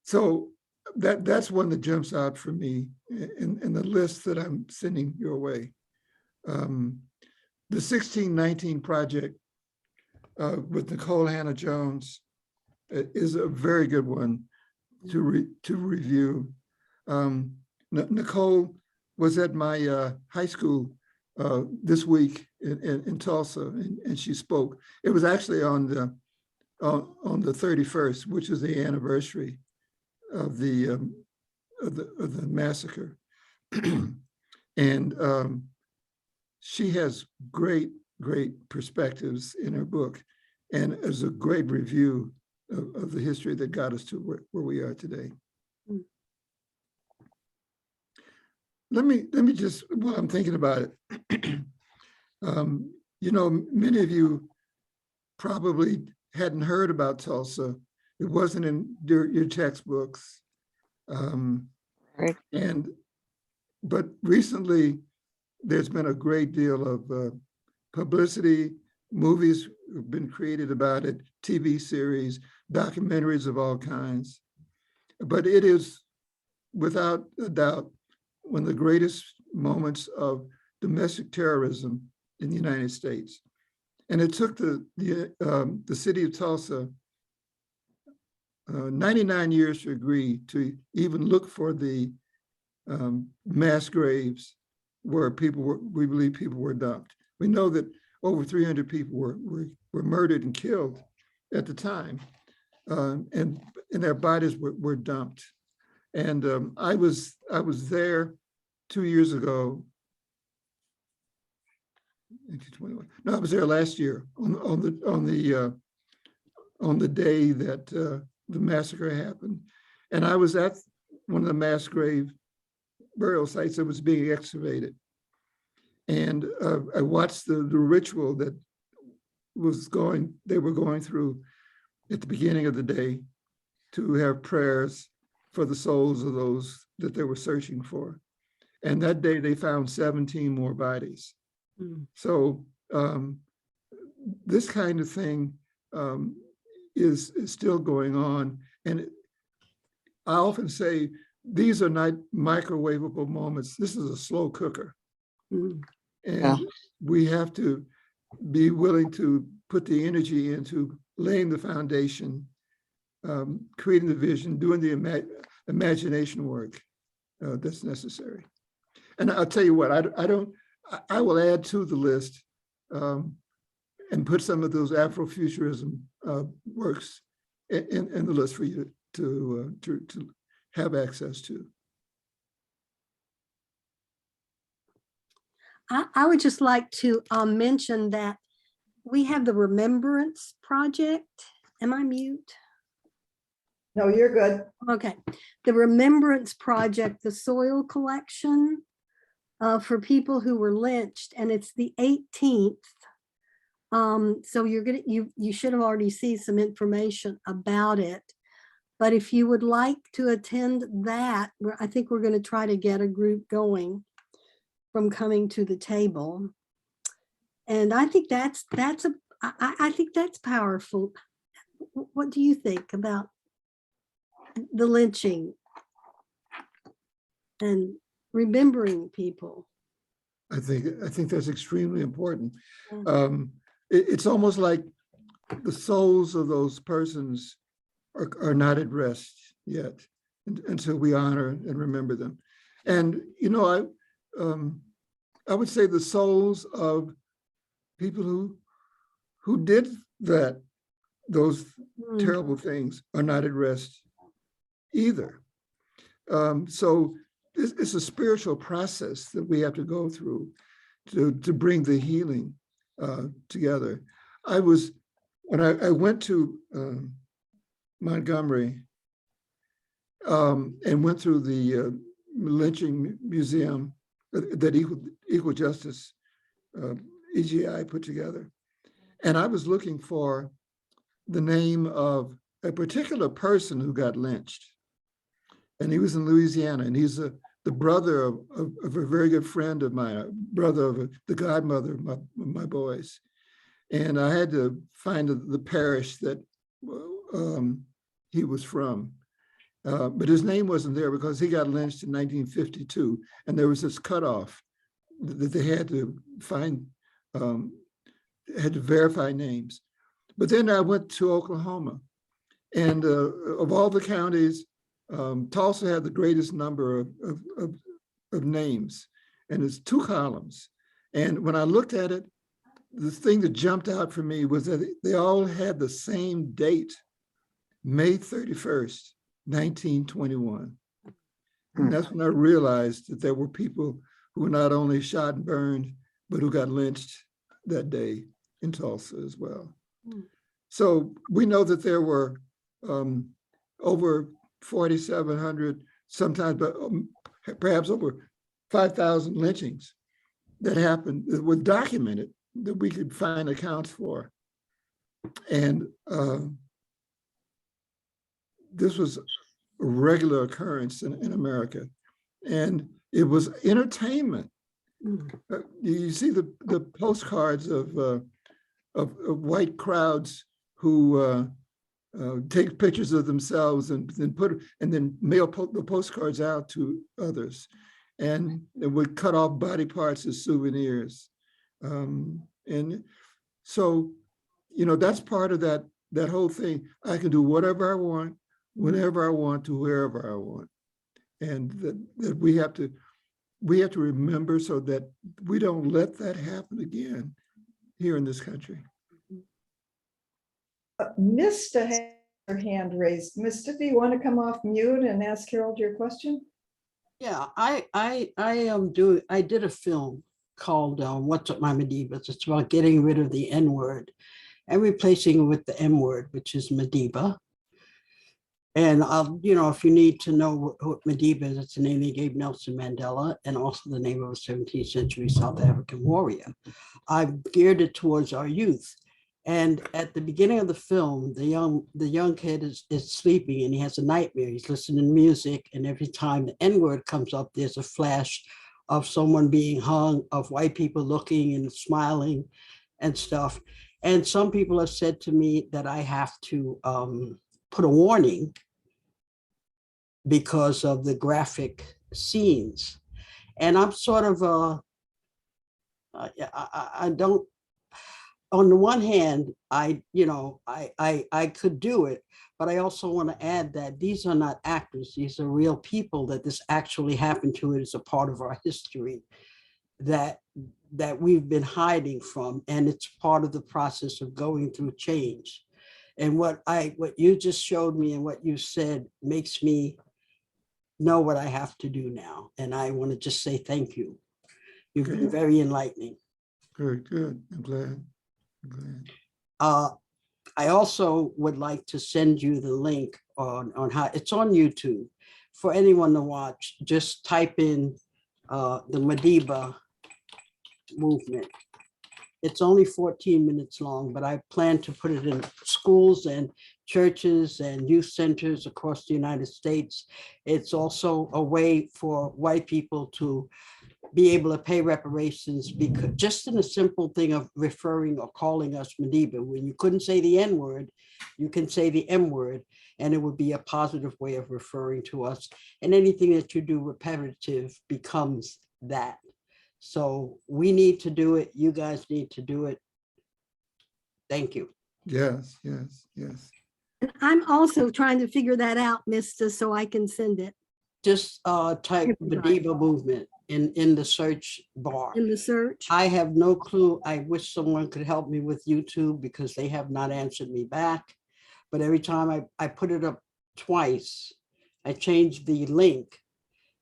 So that's one that jumps out for me in the list that I'm sending your way. The 1619 project with Nicole Hannah-Jones is a very good one to review. Nicole was at my high school this week in Tulsa, and she spoke. It was actually on the 31st, which is the anniversary of the massacre, and she has great perspectives in her book, and is a great review of the history that got us to where we are today. Let me just, while I'm thinking about it, you know, many of you probably hadn't heard about Tulsa. It wasn't in your textbooks. Right. But recently, there's been a great deal of publicity. Movies have been created about it, TV series, documentaries of all kinds. But it is, without a doubt, one of the greatest moments of domestic terrorism in the United States. And it took the city of Tulsa 99 years to agree to even look for the mass graves where we believe people were dumped. We know that over 300 people were murdered and killed at the time, and their bodies were dumped. And I was there 2 years ago. 1921. No, I was there last year on the day that the massacre happened, and I was at one of the mass grave burial sites that was being excavated, and I watched the ritual that they were going through at the beginning of the day to have prayers for the souls of those that they were searching for. And that day they found 17 more bodies. So this kind of thing is still going on. And I often say, these are not microwavable moments. This is a slow cooker. And we have to be willing to put the energy into laying the foundation, creating the vision, doing the imagination work that's necessary. And I'll tell you what, I will add to the list and put some of those Afrofuturism works in the list for you to have access to. I would just like to mention that we have the Remembrance Project. Am I mute? No, you're good. Okay. The Remembrance Project, the soil collection for people who were lynched, and it's the 18th. So you should have already seen some information about it. But if you would like to attend that, I think we're going to try to get a group going from coming to the table. And I think I think that's powerful. What do you think about the lynching and remembering people? I think that's extremely important. It's almost like the souls of those persons are not at rest yet until we honor and remember them. And you know, I would say the souls of people who did those terrible things are not at rest either. So it's a spiritual process that we have to go through to bring the healing together. When I went to Montgomery and went through the lynching museum that Equal Justice EGI put together, and I was looking for the name of a particular person who got lynched, and he was in Louisiana, and he's the brother of a very good friend of mine, brother of the godmother of my boys. And I had to find the parish that he was from. But his name wasn't there because he got lynched in 1952, and there was this cutoff that they had to find, had to verify names. But then I went to Oklahoma, and of all the counties, Tulsa had the greatest number of names, and it's 2 columns. And when I looked at it, the thing that jumped out for me was that they all had the same date, May 31st, 1921. And that's when I realized that there were people who were not only shot and burned, but who got lynched that day in Tulsa as well. So we know that there were over 4,700, sometimes, but perhaps over 5,000 lynchings that happened, that were documented, that we could find accounts for. And this was a regular occurrence in America. And it was entertainment. You see the postcards of white crowds who take pictures of themselves and then mail the postcards out to others, and it would cut off body parts as souvenirs. And so, you know, that's part of that whole thing. I can do whatever I want, whenever I want, to wherever I want, and that we have to remember so that we don't let that happen again here in this country. Mista had her hand raised. Mista, do you want to come off mute and ask Harold your question? Yeah, I did a film called What's Up My Medivas. It's about getting rid of the N word and replacing it with the M word, which is Mediva. And you know, if you need to know what Mediva is, it's the name they gave Nelson Mandela and also the name of a 17th century South African warrior. I've geared it towards our youth. And at the beginning of the film, the young kid is sleeping and he has a nightmare. He's listening to music, and every time the N word comes up, there's a flash of someone being hung, of white people looking and smiling and stuff. And some people have said to me that I have to put a warning because of the graphic scenes. And I'm sort of, I don't, on the one hand, I could do it, but I also want to add that these are not actors. These are real people that this actually happened to. It is a part of our history that we've been hiding from. And it's part of the process of going through change. And what you just showed me and what you said makes me know what I have to do now. And I want to just say thank you. You've been very enlightening. Good, good. I'm glad. I also would like to send you the link on how it's on YouTube for anyone to watch. Just type in the Mediva movement. It's only 14 minutes long, but I plan to put it in schools and churches and youth centers across the United States. It's also a way for white people to be able to pay reparations, because just in the simple thing of referring or calling us Mediva, when you couldn't say the N word, you can say the M word, and it would be a positive way of referring to us. And anything that you do repetitive becomes that. So we need to do it. You guys need to do it. Thank you. Yes, yes, yes. And I'm also trying to figure that out, Mista, so I can send it Just type Mediva movement in the search bar. in the search. I have no clue. I wish someone could help me with YouTube because they have not answered me back. But every time I put it up twice, I changed the link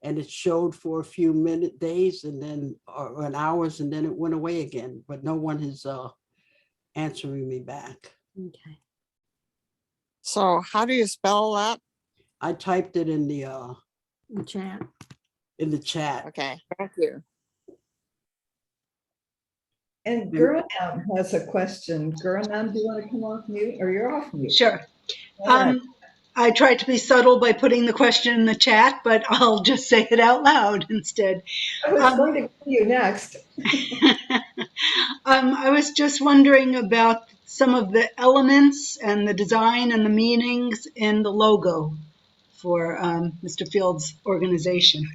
and it showed for a few days and then or hours, and then it went away again. But no one is answering me back. Okay. So how do you spell that? I typed it in the Chat. chat. Okay, thank you. And Guranam has a question. Guranam, do you want to come off mute, or you're off mute? Sure. All right. I tried to be subtle by putting the question in the chat, but I'll just say it out loud instead. I was going to go to you next. I was just wondering about some of the elements and the design and the meanings in the logo for Mr. Field's organization.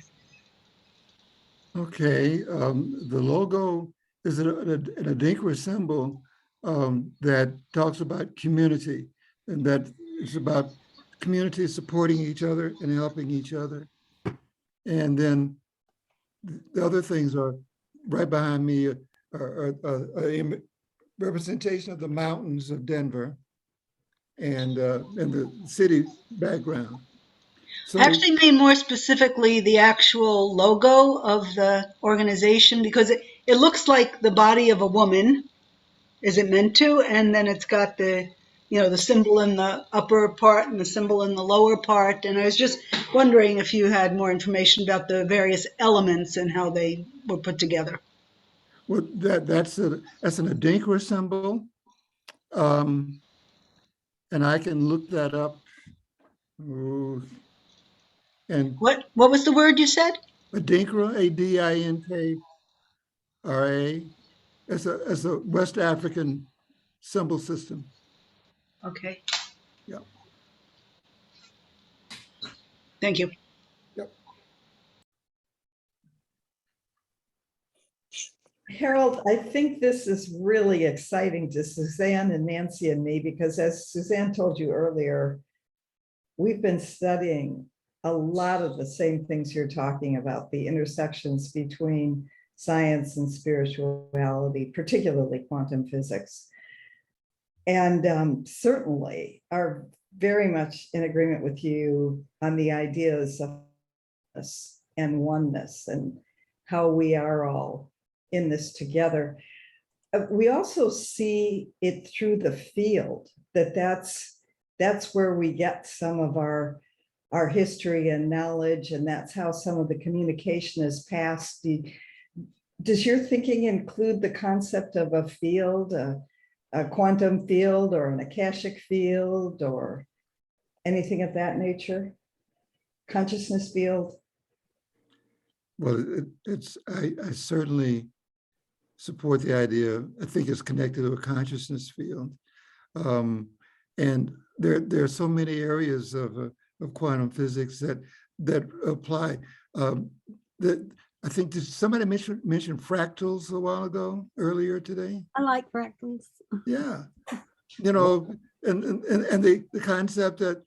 Okay, the logo is an Adinkra symbol that talks about community, and that is about communities supporting each other and helping each other. And then the other things are right behind me are a representation of the mountains of Denver and the city background. So I actually mean more specifically the actual logo of the organization, because it looks like the body of a woman. Is it meant to? And then it's got the, the symbol in the upper part and the symbol in the lower part. And I was just wondering if you had more information about the various elements and how they were put together. well, that's an Adinkra symbol. And I can look that up. Ooh. And What was the word you said? Adinkra, Adinkra, as a West African symbol system. Okay. Yeah. Thank you. Yep. Harold, I think this is really exciting to Suzanne and Nancy and me, because as Suzanne told you earlier, we've been studying a lot of the same things you're talking about, the intersections between science and spirituality, particularly quantum physics. And certainly are very much in agreement with you on the ideas of this and oneness and how we are all in this together. We also see it through the field, that's where we get some of our history and knowledge, and that's how some of the communication is passed. Does your thinking include the concept of a field, a quantum field or an akashic field or anything of that nature? Consciousness field? Well, I certainly support the idea. I think it's connected to a consciousness field. And there are so many areas of quantum physics that apply. I think somebody mentioned fractals a while ago, earlier today. I like fractals. Yeah, and the concept that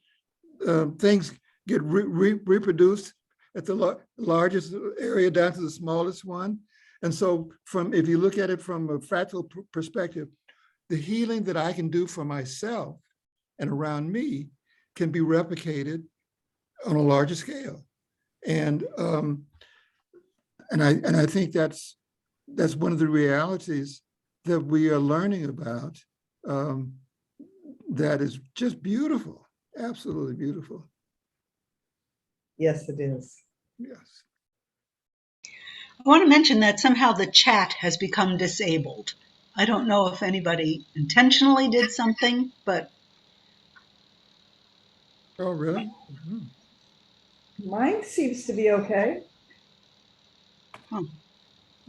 things get reproduced at the largest area down to the smallest one. And so if you look at it from a fractal perspective, the healing that I can do for myself and around me can be replicated on a larger scale. And I think that's one of the realities that we are learning about, that is just beautiful, absolutely beautiful. Yes, it is. Yes. I want to mention that somehow the chat has become disabled. I don't know if anybody intentionally did something, but. Oh, really? Mine seems to be okay.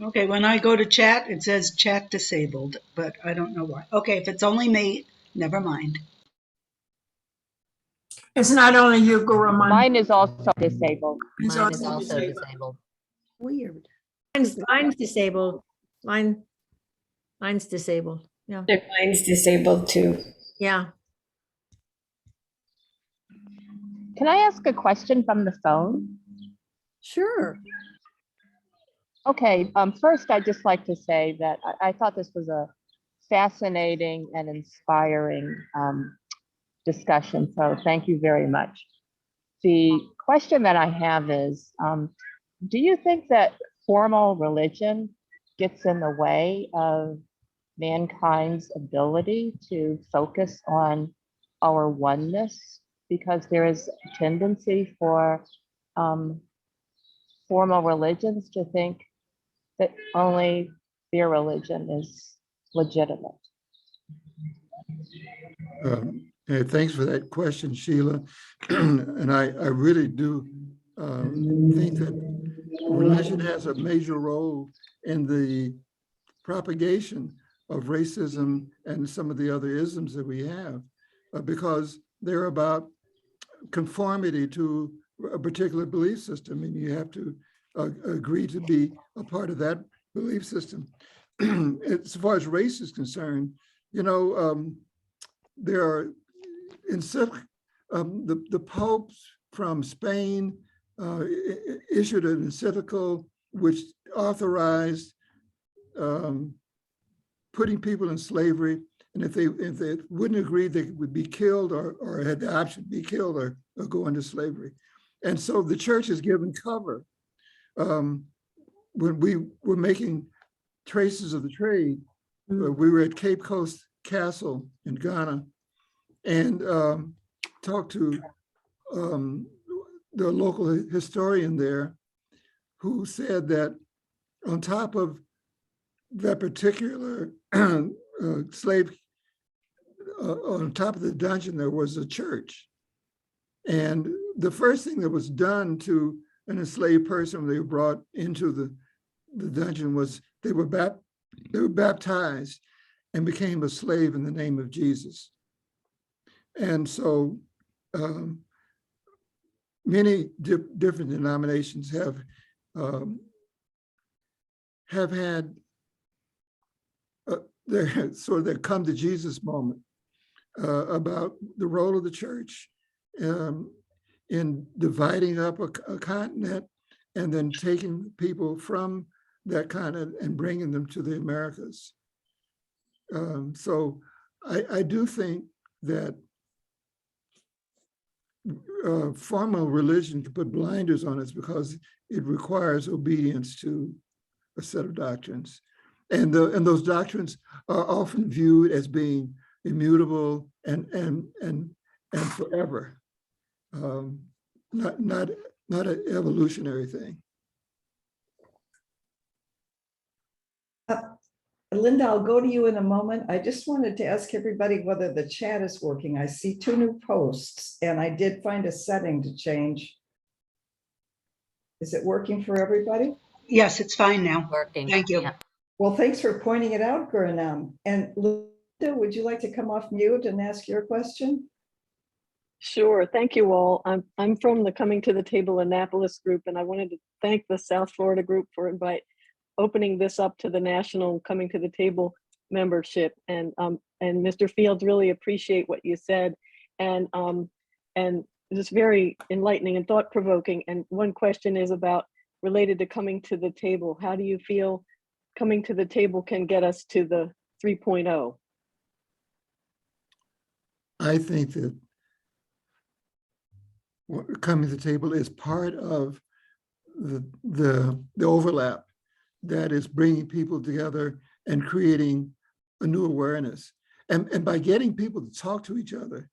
Okay, when I go to chat, it says chat disabled, but I don't know why. Okay, if it's only me, never mind. It's not only you, Guruman. Mine is also disabled. It's Mine is also also disabled. disabled. Weird. Mine's disabled. Mine's disabled. Yeah. Mine's disabled too. Yeah. Can I ask a question from the phone? Sure. Okay, first I'd just like to say that I thought this was a fascinating and inspiring discussion, so thank you very much. The question that I have is, do you think that formal religion gets in the way of mankind's ability to focus on our oneness? Because there is a tendency for formal religions to think that only their religion is legitimate. Thanks for that question, Sheila. And I really do think that religion has a major role in the propagation of racism and some of the other isms that we have, because they're about conformity to a particular belief system, and you have to agree to be a part of that belief system. As far as race is concerned, you know, there are the popes from Spain issued an encyclical which authorized putting people in slavery, and if they wouldn't agree, they would be killed or had the option to be killed or go into slavery. And so the church is given cover. When we were making Traces of the Trade, we were at Cape Coast Castle in Ghana and talked to the local historian there, who said that on top of that particular slave, on top of the dungeon, there was a church. And the first thing that was done to an enslaved person when they were brought into the dungeon was they were baptized and became a slave in the name of Jesus. And so many different denominations have had their sort of their come to Jesus moment about the role of the church in dividing up a continent and then taking people from that continent and bringing them to the Americas. So I do think that formal religion can put blinders on us because it requires obedience to a set of doctrines. And those doctrines are often viewed as being immutable and forever, not an evolutionary thing. Linda, I'll go to you in a moment. I just wanted to ask everybody whether the chat is working. I see 2 new posts, and I did find a setting to change. Is it working for everybody? Yes, it's fine now. Working. Thank you. Yeah. Well, thanks for pointing it out, Guranam. And Linda, would you like to come off mute and ask your question? Sure. Thank you all. I'm from the Coming to the Table Annapolis group, and I wanted to thank the South Florida group for opening this up to the national Coming to the Table membership. And Mr. Fields, really appreciate what you said, and just very enlightening and thought provoking. And one question is related to coming to the table. How do you feel coming to the table can get us to the 3.0? I think that coming to the table is part of the overlap that is bringing people together and creating a new awareness. And by getting people to talk to each other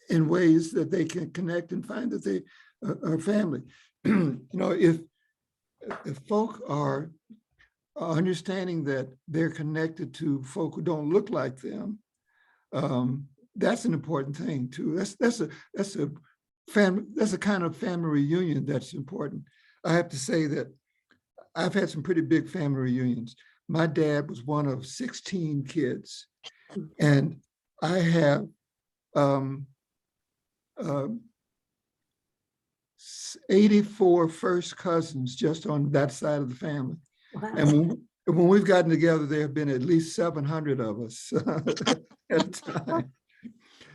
in ways that they can connect and find that they are family. You know, if folk are understanding that they're connected to folk who don't look like them, that's an important thing too. That's a kind of family reunion that's important. I have to say that I've had some pretty big family reunions. My dad was one of 16 kids, and I have 84 first cousins just on that side of the family. Wow. And when we've gotten together, there have been at least 700 of us at a time.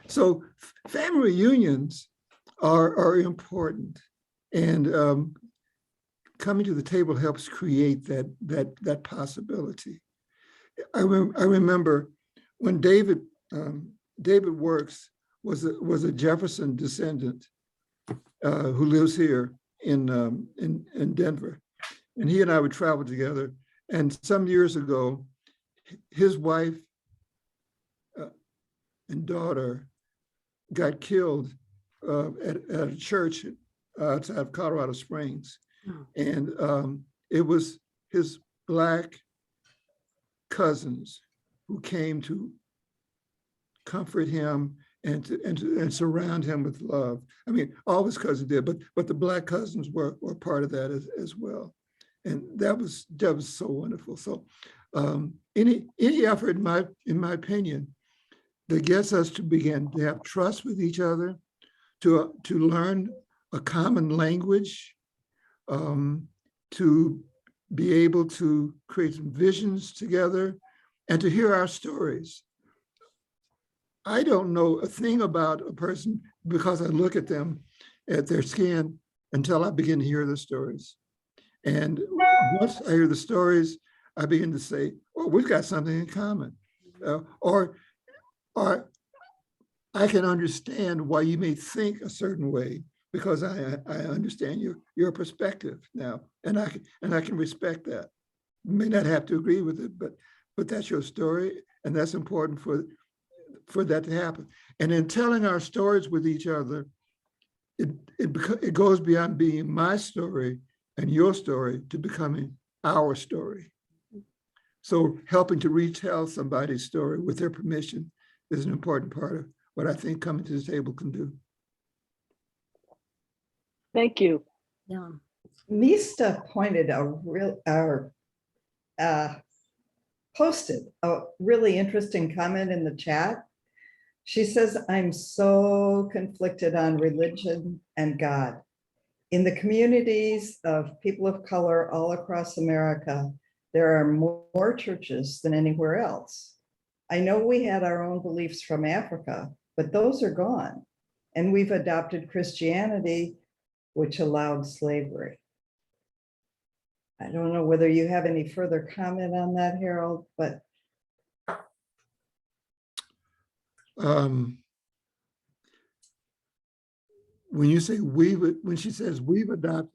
So family reunions are important, and coming to the table helps create that possibility. I remember when David Works was a Jefferson descendant who lives here in Denver, and he and I would travel together. And some years ago, his wife and daughter got killed at a church outside of Colorado Springs. And it was his Black cousins who came to comfort him and surround him with love. I mean, all his cousins did, but the Black cousins were part of that as well. And that was so wonderful. So Any effort, in my opinion, that gets us to begin to have trust with each other, to learn a common language, to be able to create some visions together, and to hear our stories. I don't know a thing about a person because I look at them, at their skin, until I begin to hear the stories. And once I hear the stories, I begin to say, oh, we've got something in common. Or I can understand why you may think a certain way because I understand your perspective now, and I can respect that. You may not have to agree with it, but that's your story, and that's important for that to happen. And in telling our stories with each other, it goes beyond being my story and your story to becoming our story. So helping to retell somebody's story with their permission is an important part of what I think coming to the table can do. Thank you. Yeah. Mista posted a really interesting comment in the chat. She says, I'm so conflicted on religion and God. In the communities of people of color all across America, there are more churches than anywhere else. I know we had our own beliefs from Africa, but those are gone. And we've adopted Christianity, which allowed slavery. I don't know whether you have any further comment on that, Harold, but. When you say when she says we've adopted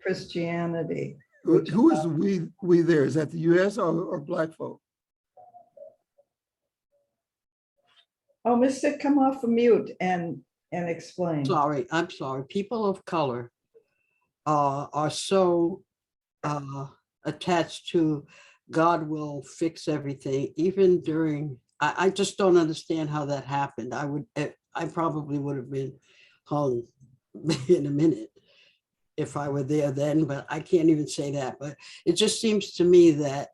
Christianity. Who is we there? Is that the US or Black folk? Oh, Mystic, come off of mute and explain. Sorry, I'm sorry. People of color are so attached to God will fix everything, even during, I just don't understand how that happened. I probably would have been hung in a minute if I were there then, but I can't even say that. But it just seems to me that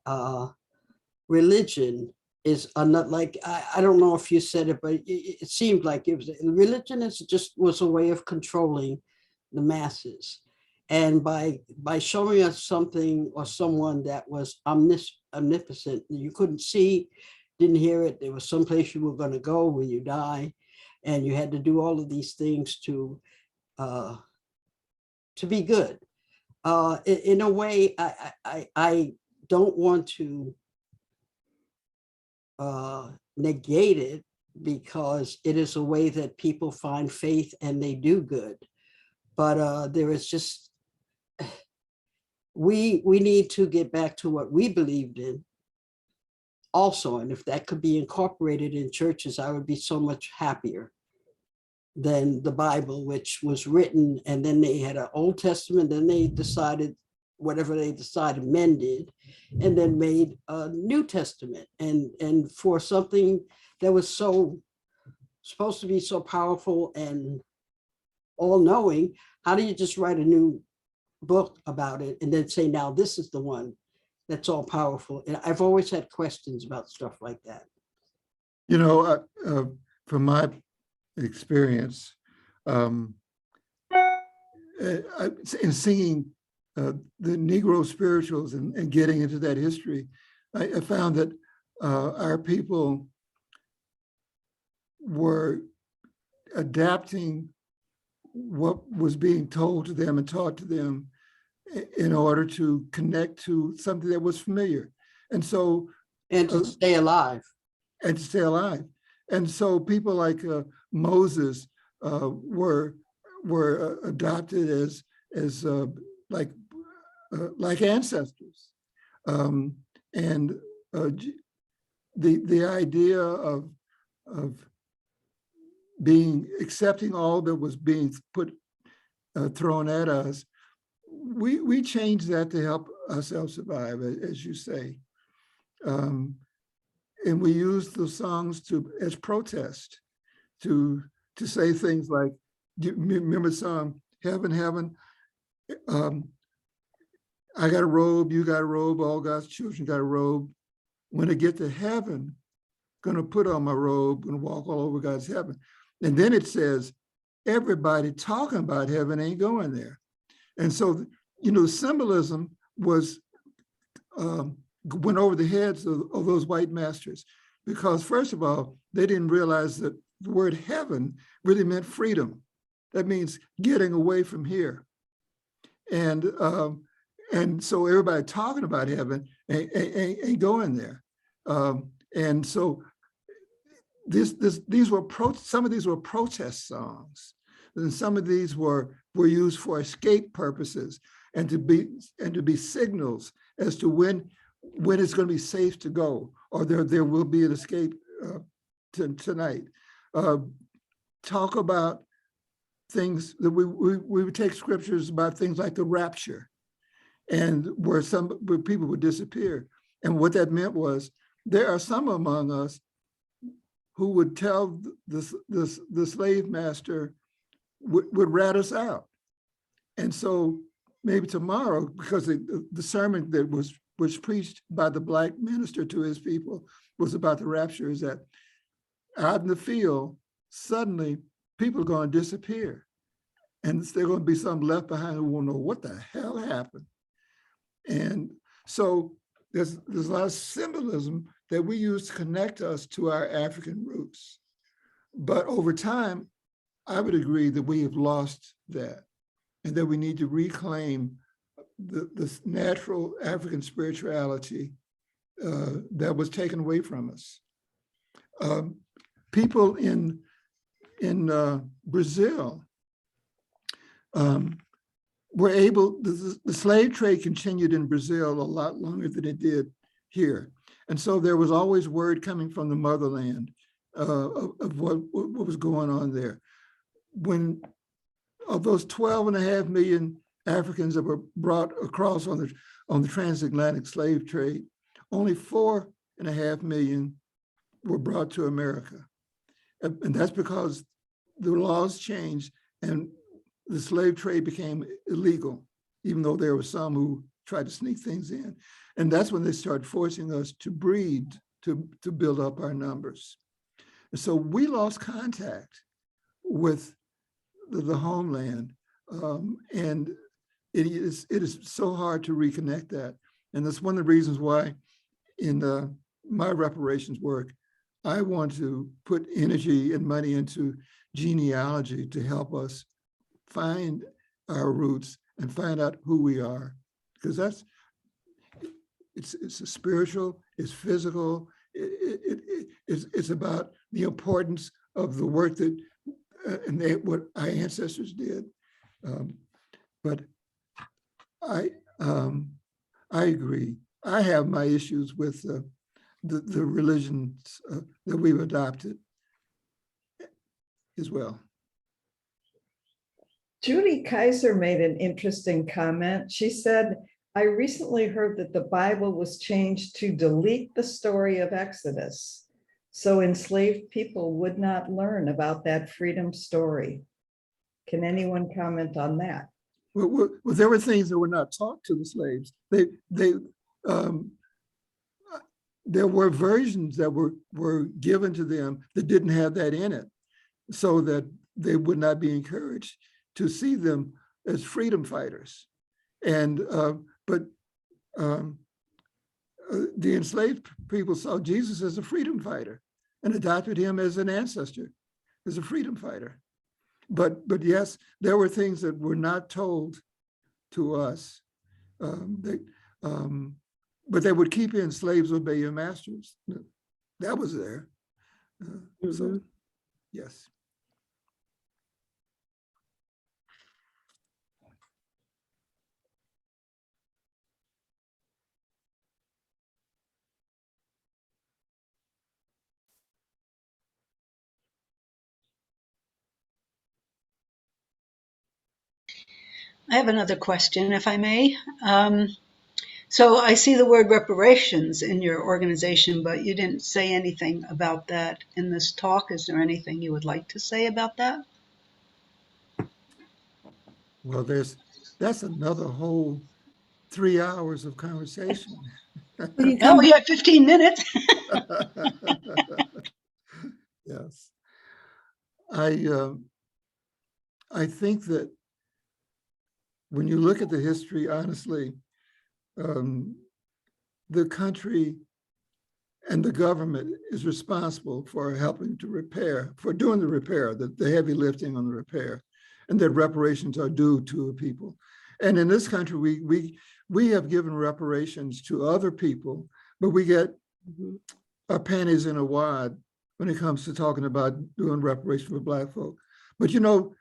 religion is not like, I don't know if you said it, but it seemed like it was, religion was a way of controlling the masses. And by showing us something or someone that was omnipotent, you couldn't see, didn't hear it, there was someplace you were going to go when you die, and you had to do all of these things to be good. In a way, I don't want to negate it, because it is a way that people find faith and they do good. But there is just, we need to get back to what we believed in also. And if that could be incorporated in churches, I would be so much happier than the Bible, which was written, and then they had an Old Testament, then they decided whatever they decided men did, and then made a New Testament. And for something that was so supposed to be so powerful and all-knowing, how do you just write a new book about it and then say, now this is the one that's all powerful? And I've always had questions about stuff like that. You know, from my experience, in singing the Negro spirituals and getting into that history, I found that our people were adapting what was being told to them and taught to them in order to connect to something that was familiar. And so, and to stay alive. And to stay alive. And so people like Moses were adopted as like ancestors. And the idea of accepting all that was being thrown at us, we changed that to help ourselves survive, as you say. And we used the songs as protest to say things like, do you remember the song, Heaven, Heaven? I got a robe, you got a robe, all God's children got a robe. When I get to heaven, gonna put on my robe, gonna walk all over God's heaven. And then it says, everybody talking about heaven ain't going there. And so, the symbolism was, went over the heads of those white masters, because first of all, they didn't realize that the word heaven really meant freedom. That means getting away from here. And so everybody talking about heaven ain't going there. And so these were some of these were protest songs, and some of these were used for escape purposes, and to be signals as to when it's going to be safe to go, or there will be an escape tonight. Talk about things that we would take scriptures about things like the rapture, and where people would disappear. And what that meant was, there are some among us who would tell the slave master would rat us out. And so maybe tomorrow, because the sermon that was preached by the Black minister to his people was about the rapture, is that out in the field, suddenly people are going to disappear. And there's going to be some left behind who won't know what the hell happened. And so there's a lot of symbolism that we use to connect us to our African roots. But over time, I would agree that we have lost that, and that we need to reclaim the natural African spirituality that was taken away from us. People in Brazil were able, the slave trade continued in Brazil a lot longer than it did here. And so there was always word coming from the motherland of what was going on there. When of those 12.5 million Africans that were brought across on the transatlantic slave trade, only 4.5 million were brought to America. And that's because the laws changed and the slave trade became illegal, even though there were some who tried to sneak things in. And that's when they started forcing us to breed, to build up our numbers. And so we lost contact with the homeland. And it is so hard to reconnect that. And that's one of the reasons why in my reparations work, I want to put energy and money into genealogy to help us find our roots and find out who we are, because it's a spiritual, it's physical, it's about the importance of the work that what our ancestors did. But I agree. I have my issues with the religions that we've adopted as well. Judy Kaiser made an interesting comment. She said, I recently heard that the Bible was changed to delete the story of Exodus, so enslaved people would not learn about that freedom story. Can anyone comment on that? Well, there were things that were not taught to the slaves. There were versions that were given to them that didn't have that in it, so that they would not be encouraged to see them as freedom fighters. And but the enslaved people saw Jesus as a freedom fighter and adopted him as an ancestor, as a freedom fighter. But yes, there were things that were not told to us. But they would keep in slaves obey your masters. That was there. So yes. I have another question, if I may. So I see the word reparations in your organization, but you didn't say anything about that in this talk. Is there anything you would like to say about that? Well, that's another whole 3 hours of conversation. Oh, yeah, 15 minutes. Yes. I think that when you look at the history, honestly, the country and the government is responsible for helping to repair, for doing the repair, the heavy lifting on the repair, and that reparations are due to people. And in this country, we have given reparations to other people, but we get our panties in a wad when it comes to talking about doing reparations for Black folk. But you know,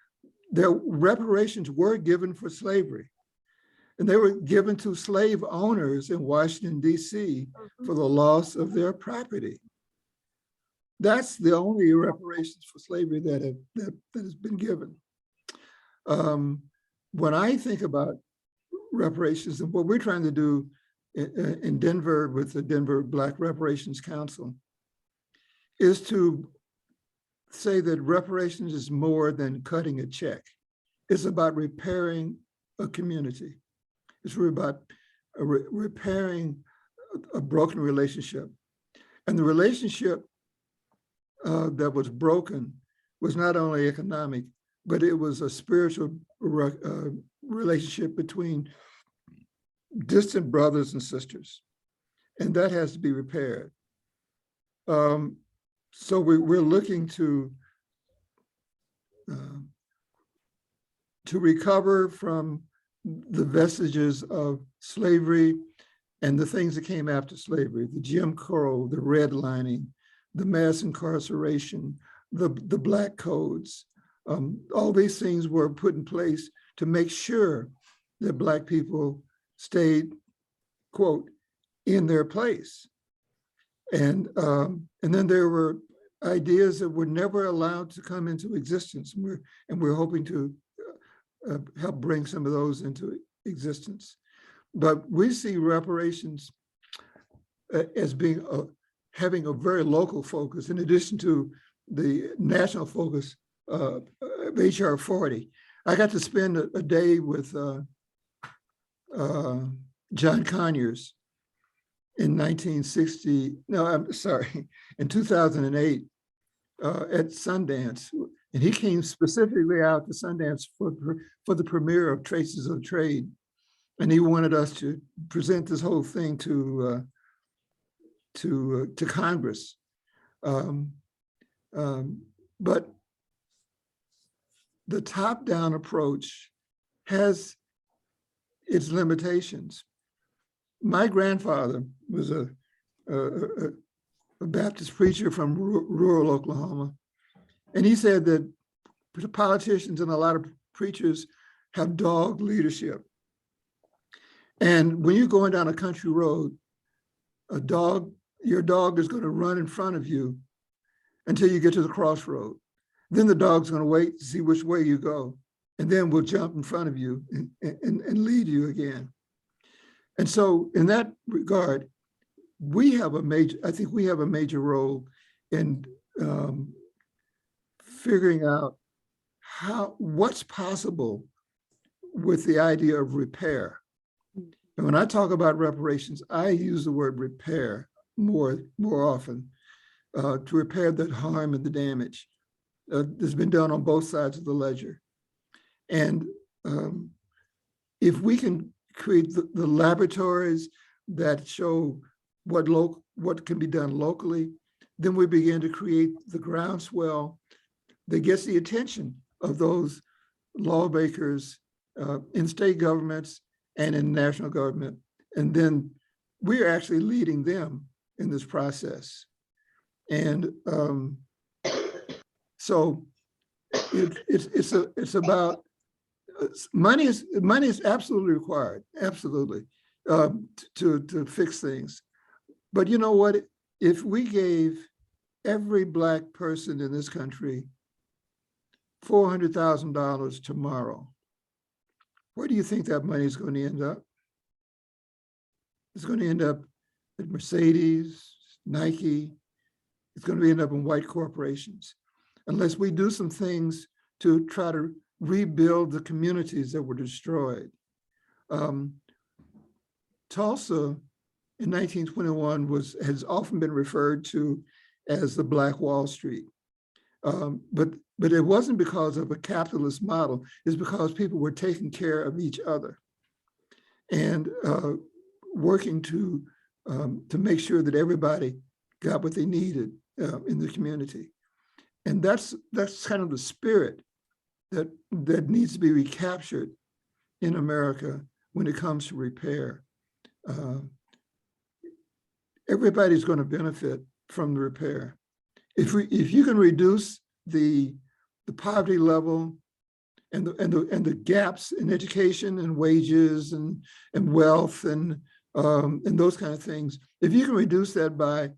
their reparations were given for slavery. And they were given to slave owners in Washington, D.C. for the loss of their property. That's the only reparations for slavery that has been given. When I think about reparations and what we're trying to do in Denver with the Denver Black Reparations Council is to say that reparations is more than cutting a check. It's about repairing a community. It's really about repairing a broken relationship. And the relationship that was broken was not only economic, but it was a spiritual relationship between distant brothers and sisters. And that has to be repaired. So we're looking to recover from the vestiges of slavery and the things that came after slavery, the Jim Crow, the redlining, the mass incarceration, the Black codes. All these things were put in place to make sure that Black people stayed, quote, in their place. And then there were ideas that were never allowed to come into existence. And we're hoping to help bring some of those into existence. But we see reparations as being having a very local focus, in addition to the national focus of HR 40. I got to spend a day with John Conyers in 2008 at Sundance. And he came specifically out to Sundance for the premiere of Traces of Trade. And he wanted us to present this whole thing to Congress. But the top-down approach has its limitations. My grandfather was a Baptist preacher from rural Oklahoma. And he said that politicians and a lot of preachers have dog leadership. And when you're going down a country road, your dog is going to run in front of you until you get to the crossroad. Then the dog's going to wait to see which way you go, and then will jump in front of you and lead you again. And so in that regard, I think we have a major role in figuring out what's possible with the idea of repair. And when I talk about reparations, I use the word repair more often to repair the harm and the damage that's been done on both sides of the ledger. And if we can create the laboratories that show what can be done locally, then we begin to create the groundswell that gets the attention of those lawmakers in state governments and in national government. And then we're actually leading them in this process. And so it's about money is absolutely required, absolutely, to fix things. But you know what? If we gave every Black person in this country $400,000 tomorrow, where do you think that money is going to end up? It's going to end up at Mercedes, Nike. It's going to end up in white corporations, unless we do some things to try to rebuild the communities that were destroyed. Tulsa in 1921 has often been referred to as the Black Wall Street. But it wasn't because of a capitalist model. It's because people were taking care of each other and working to make sure that everybody got what they needed in the community. And that's kind of the spirit that needs to be recaptured in America when it comes to repair. Everybody's going to benefit from the repair. If you can reduce the poverty level and the gaps in education and wages and wealth and those kind of things, if you can reduce that by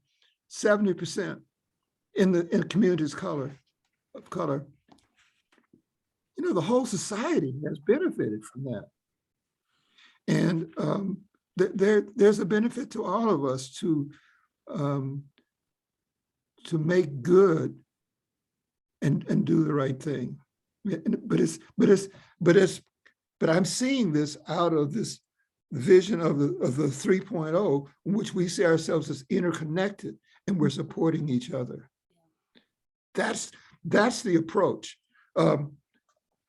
70% in communities of color, the whole society has benefited from that. And there's a benefit to all of us to make good and do the right thing. But I'm seeing this out of this vision of the 3.0, in which we see ourselves as interconnected and we're supporting each other. That's the approach.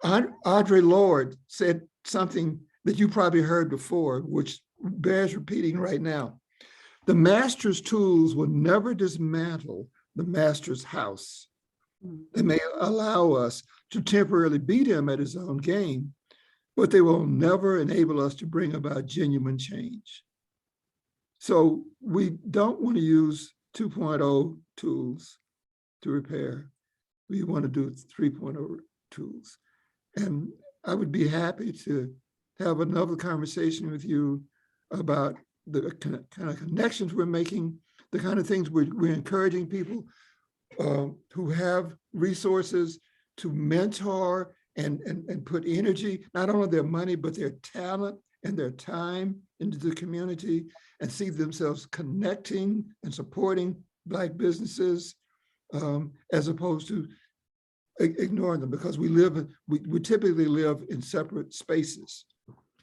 Audre Lorde said something that you probably heard before, which bears repeating right now. The master's tools will never dismantle the master's house. They may allow us to temporarily beat him at his own game, but they will never enable us to bring about genuine change. So we don't want to use 2.0 tools to repair. We want to do 3.0 tools. And I would be happy to have another conversation with you about the kind of connections we're making, the kind of things we're encouraging people who have resources to mentor and put energy, not only their money, but their talent and their time into the community, and see themselves connecting and supporting Black businesses as opposed to ignoring them, because we typically live in separate spaces,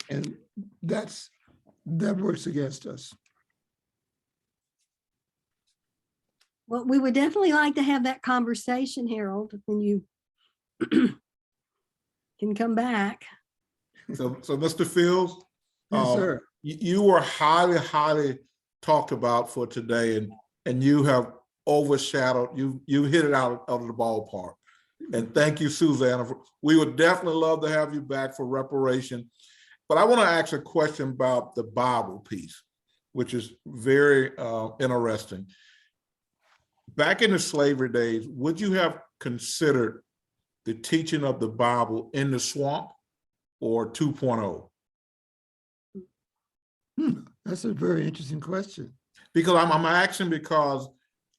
and that works against us. Well, we would definitely like to have that conversation, Harold, when you can come back. So Mr. Fields, Yes, sir. You were highly, highly talked about for today, and you have overshadowed, you hit it out of the ballpark. And thank you, Susanna. We would definitely love to have you back for reparation. But I want to ask a question about the Bible piece, which is very interesting. Back in the slavery days, would you have considered the teaching of the Bible in the swamp or 2.0? That's a very interesting question. Because I'm asking because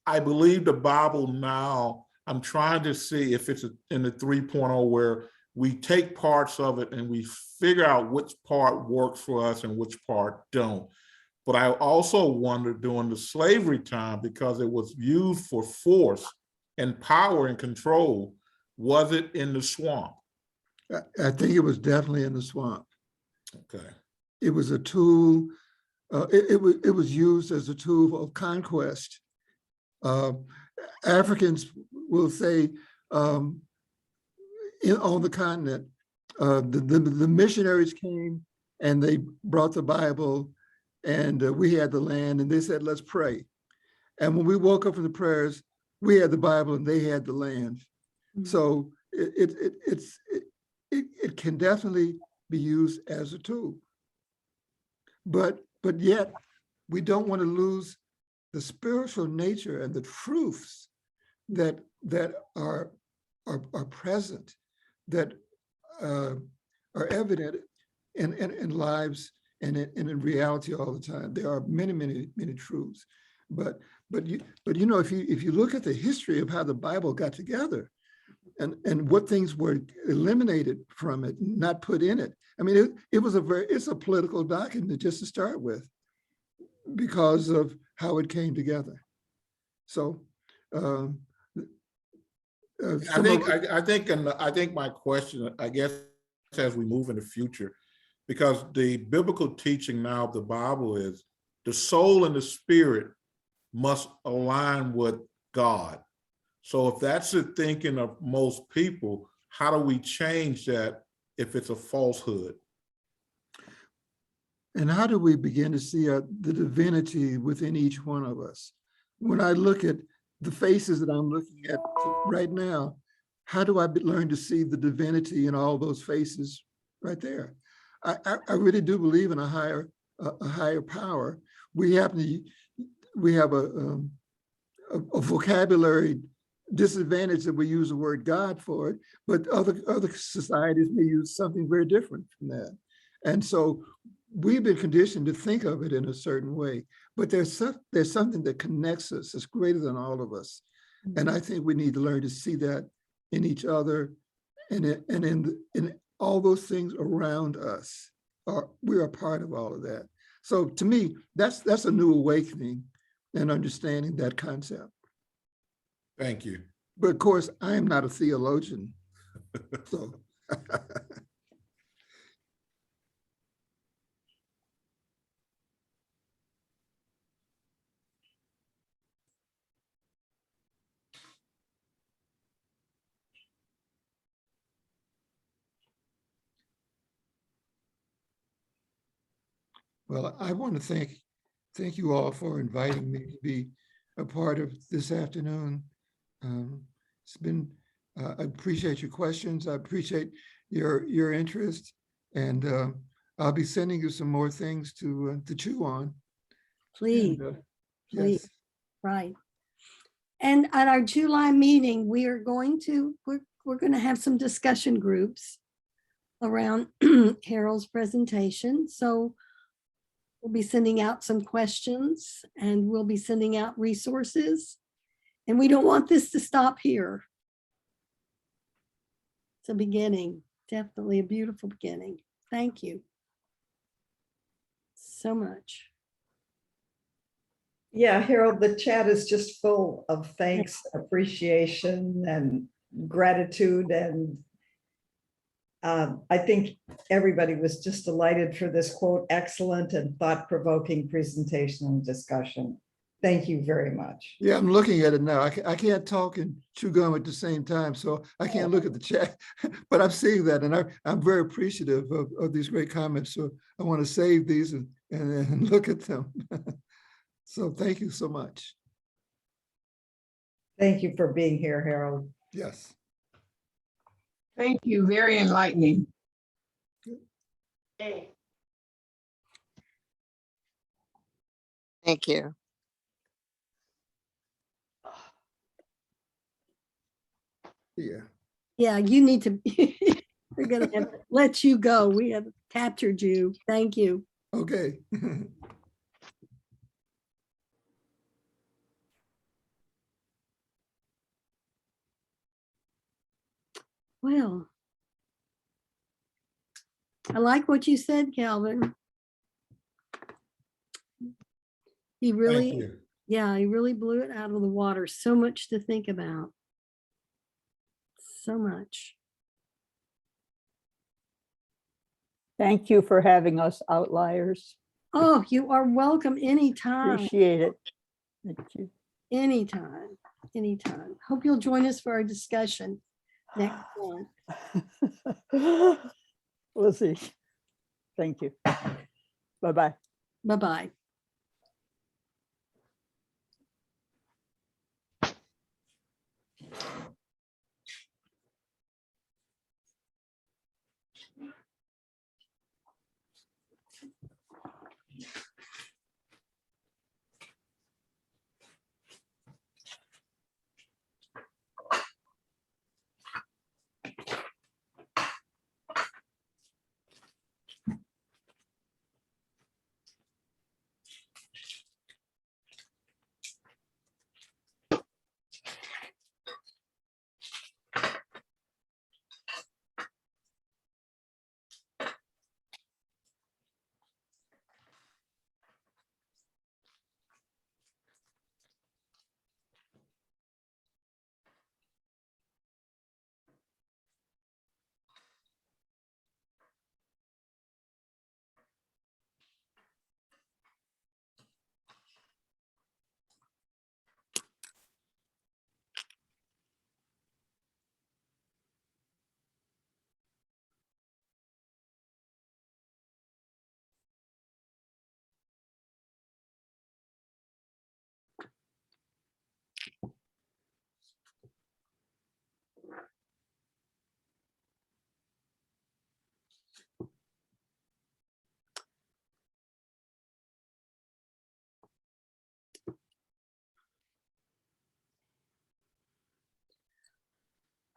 I believe the Bible now, I'm trying to see if it's in the 3.0 where we take parts of it and we figure out which part works for us and which part don't. But I also wonder during the slavery time, because it was used for force and power and control, was it in the swamp? I think it was definitely in the swamp. Okay. It was a tool, it was used as a tool of conquest. Africans will say on the continent, the missionaries came and they brought the Bible, and we had the land, and they said, let's pray. And when we woke up from the prayers, we had the Bible and they had the land. Mm-hmm. So it can definitely be used as a tool. But yet we don't want to lose the spiritual nature and the truths that are present, that are evident in lives and in reality all the time. There are many, many, many truths. But you know, if you look at the history of how the Bible got together and what things were eliminated from it, not put in it. I mean, it's a political document just to start with, because of how it came together. So I think my question, I guess, as we move in the future, because the biblical teaching now of the Bible is the soul and the spirit must align with God. So if that's the thinking of most people, how do we change that if it's a falsehood? And how do we begin to see the divinity within each one of us? When I look at the faces that I'm looking at right now, how do I learn to see the divinity in all those faces right there? I really do believe in a higher power. We have a vocabulary disadvantage that we use the word God for it, but other societies may use something very different from that. And so we've been conditioned to think of it in a certain way, but there's something that connects us that's greater than all of us. And I think we need to learn to see that in each other and in all those things around us. We're a part of all of that. So to me, that's a new awakening and understanding that concept. Thank you. But of course, I am not a theologian. So well, I want to thank you all for inviting me to be a part of this afternoon. It's been, I appreciate your questions. I appreciate your interest, and I'll be sending you some more things to chew on. Please, And, please, yes. right. And at our July meeting, we're going to have some discussion groups around Harold's presentation. So we'll be sending out some questions and we'll be sending out resources. And we don't want this to stop here. It's a beginning, definitely a beautiful beginning. Thank you so much. Yeah, Harold, the chat is just full of thanks, appreciation, and gratitude. And I think everybody was just delighted for this quote, excellent and thought-provoking presentation and discussion. Thank you very much. Yeah, I'm looking at it now. I can't talk and chew gum at the same time, so I can't look at the chat, but I'm seeing that, and I'm very appreciative of these great comments. So I want to save these and look at them. So thank you so much. Thank you for being here, Harold. Yes. Thank you. Very enlightening. Thank you. Yeah. Yeah, you need to, we're gonna have to let you go. We have captured you. Thank you. Okay. Well, I like what you said, Calvin. He Thank really, you. yeah, he really blew it out of the water. So much to think about. So much. Thank you for having us outliers. Oh, you are welcome anytime. Appreciate it. Thank you. Anytime, anytime. Hope you'll join us for our discussion next month. We'll see. Thank you. Bye-bye. Bye-bye.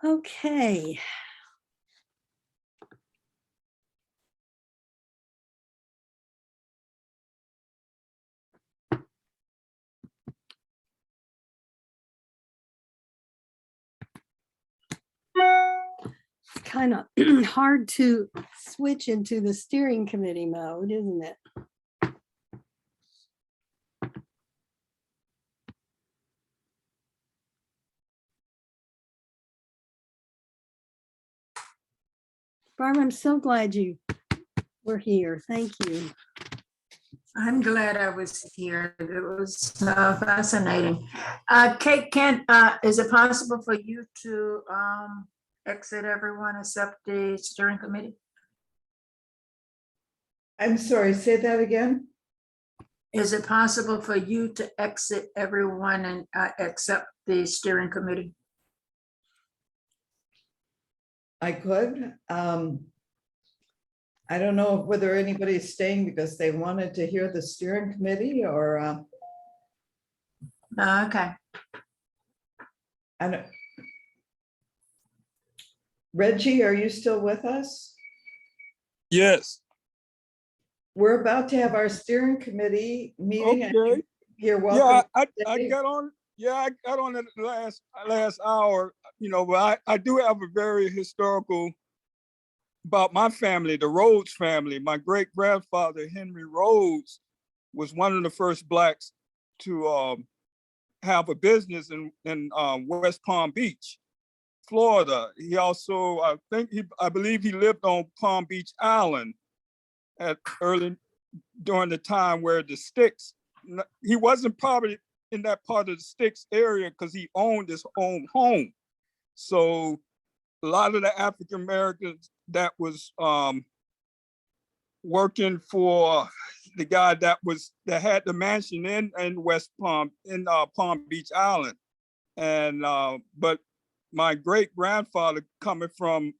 Okay. It's kind of hard to switch into the steering committee mode, isn't it? Barbara, I'm so glad you were here. Thank you. I'm glad I was here. It was fascinating. Kate, is it possible for you to exit everyone except the steering committee? I'm sorry, say that again? Is it possible for you to exit everyone and except the steering committee? I could. I don't know whether anybody's staying because they wanted to hear the steering committee or Okay. I don't. Reggie, are you still with us? Yes. We're about to have our steering committee meeting. Okay. You're welcome. Yeah, I got on. Yeah, I got on it the last hour. You know, but I do have a very historical about my family, the Rhodes family. My great grandfather Henry Rhodes was one of the first Blacks to have a business in West Palm Beach, Florida. He also, I believe he lived on Palm Beach Island during the time where the Sticks, he wasn't probably in that part of the Sticks area because he owned his own home. So a lot of the African Americans that was working for the guy that had the mansion in West Palm, in Palm Beach Island. And but my great grandfather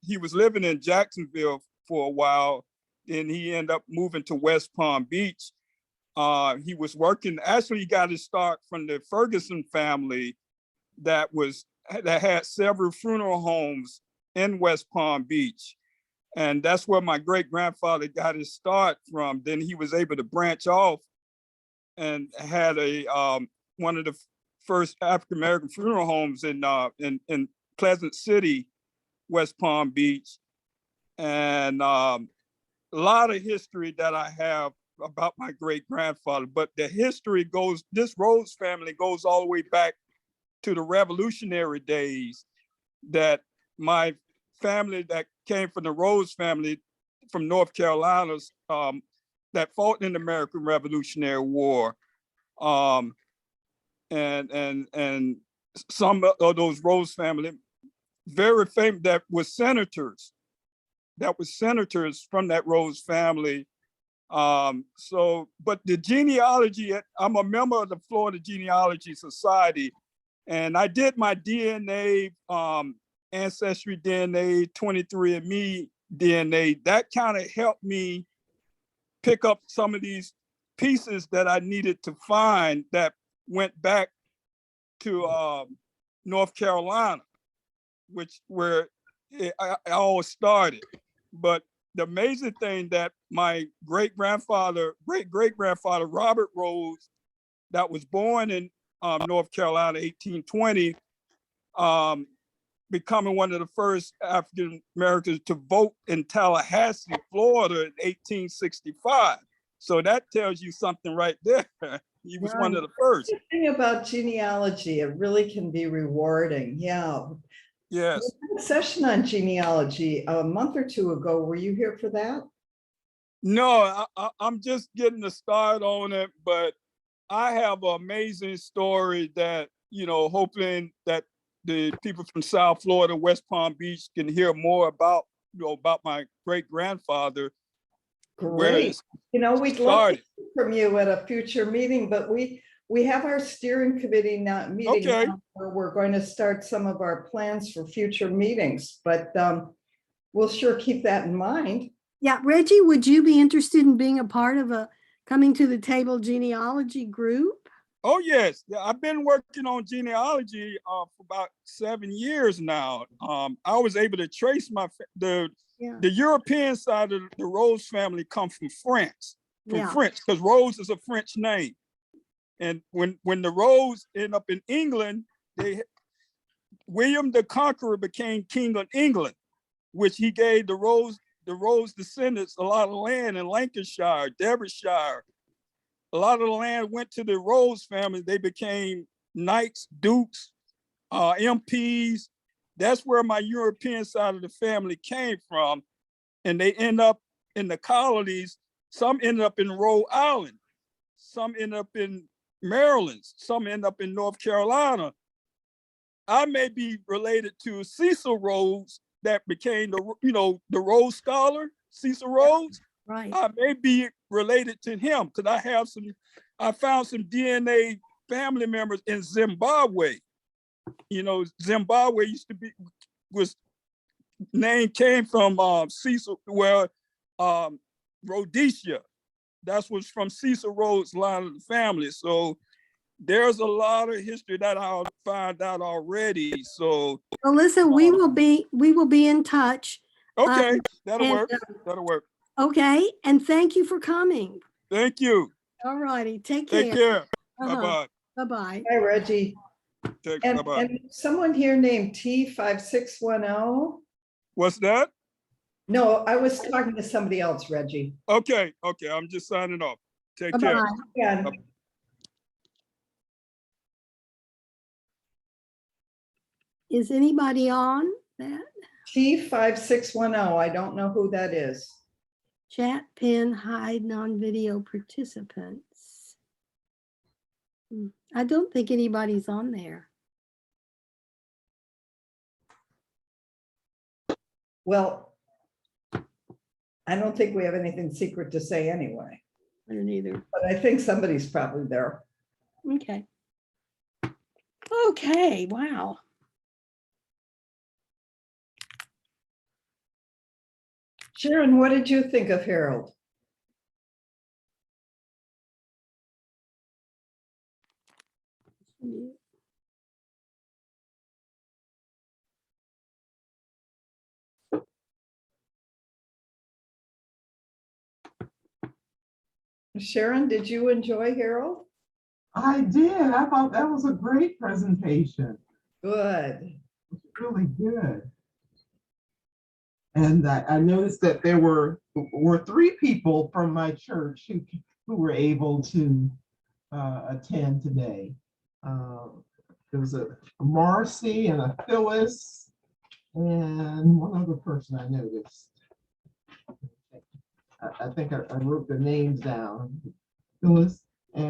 he was living in Jacksonville for a while, then he ended up moving to West Palm Beach. He was working, actually he got his start from the Ferguson family that had several funeral homes in West Palm Beach. And that's where my great grandfather got his start from. Then he was able to branch off and had one of the first African American funeral homes in Pleasant City, West Palm Beach. And a lot of history that I have about my great grandfather, but the history this Rhodes family goes all the way back to the Revolutionary days, that my family that came from the Rhodes family from North Carolina that fought in the American Revolutionary War. And some of those Rhodes family, very famous, that was senators from that Rhodes family. But the genealogy, I'm a member of the Florida Genealogy Society, and I did my DNA, Ancestry DNA, 23andMe DNA. That kind of helped me pick up some of these pieces that I needed to find that went back to North Carolina, where it all started. But the amazing thing that my great-great-grandfather Robert Rhodes, that was born in North Carolina, 1820, becoming one of the first African Americans to vote in Tallahassee, Florida in 1865. So that tells you something right there. He was one of the first. The thing about genealogy, it really can be rewarding. Yeah. Yes. We had a session on genealogy a month or two ago. Were you here for that? No, I'm just getting the start on it, but I have an amazing story that, hoping that the people from South Florida, West Palm Beach can hear more about, about my great grandfather. Great. We'd love to hear from you at a future meeting, but we have our steering committee meeting now, where we're going to start some of our plans for future meetings, but we'll sure keep that in mind. Yeah, Reggie, would you be interested in being a part of a coming to the table genealogy group? Oh, yes. Yeah, I've been working on genealogy for about 7 years now. I was able to trace the European side of the Rose family come from France, French, because Rose is a French name. And when the Rose end up in England, William the Conqueror became king of England, which he gave the Rose descendants a lot of land in Lancashire, Derbyshire. A lot of the land went to the Rose family. They became knights, dukes, MPs. That's where my European side of the family came from. And they end up in the colonies. Some ended up in Rhode Island. Some end up in Maryland. Some end up in North Carolina. I may be related to Cecil Rhodes that became the Rhodes Scholar, Cecil Rhodes. Right. I may be related to him because I found some DNA family members in Zimbabwe. Zimbabwe name came from Cecil, Rhodesia. That's what's from Cecil Rhodes' line of the family. So there's a lot of history that I'll find out already. So well, listen, we will be in touch. Okay, that'll work. That'll work. Okay, and thank you for coming. Thank you. All righty, take care. Take care. Bye-bye. Bye-bye. Hi, Reggie. Bye-bye. And someone here named T5610. What's that? No, I was talking to somebody else, Reggie. Okay, I'm just signing off. Take care. Yeah. Bye-bye. Is anybody on that? T5610, I don't know who that is. Chat pin hide non-video participants. I don't think anybody's on there. Well, I don't think we have anything secret to say anyway. I don't either. But I think somebody's probably there. Okay. Okay, wow. Sharon, what did you think of Harold? Sharon, did you enjoy Harold? I did. I thought that was a great presentation. Good. Really good. And I noticed that there were 3 people from my church who were able to attend today. There was a Marcy and a Phyllis and one other person I noticed. I think I wrote their names down. Phyllis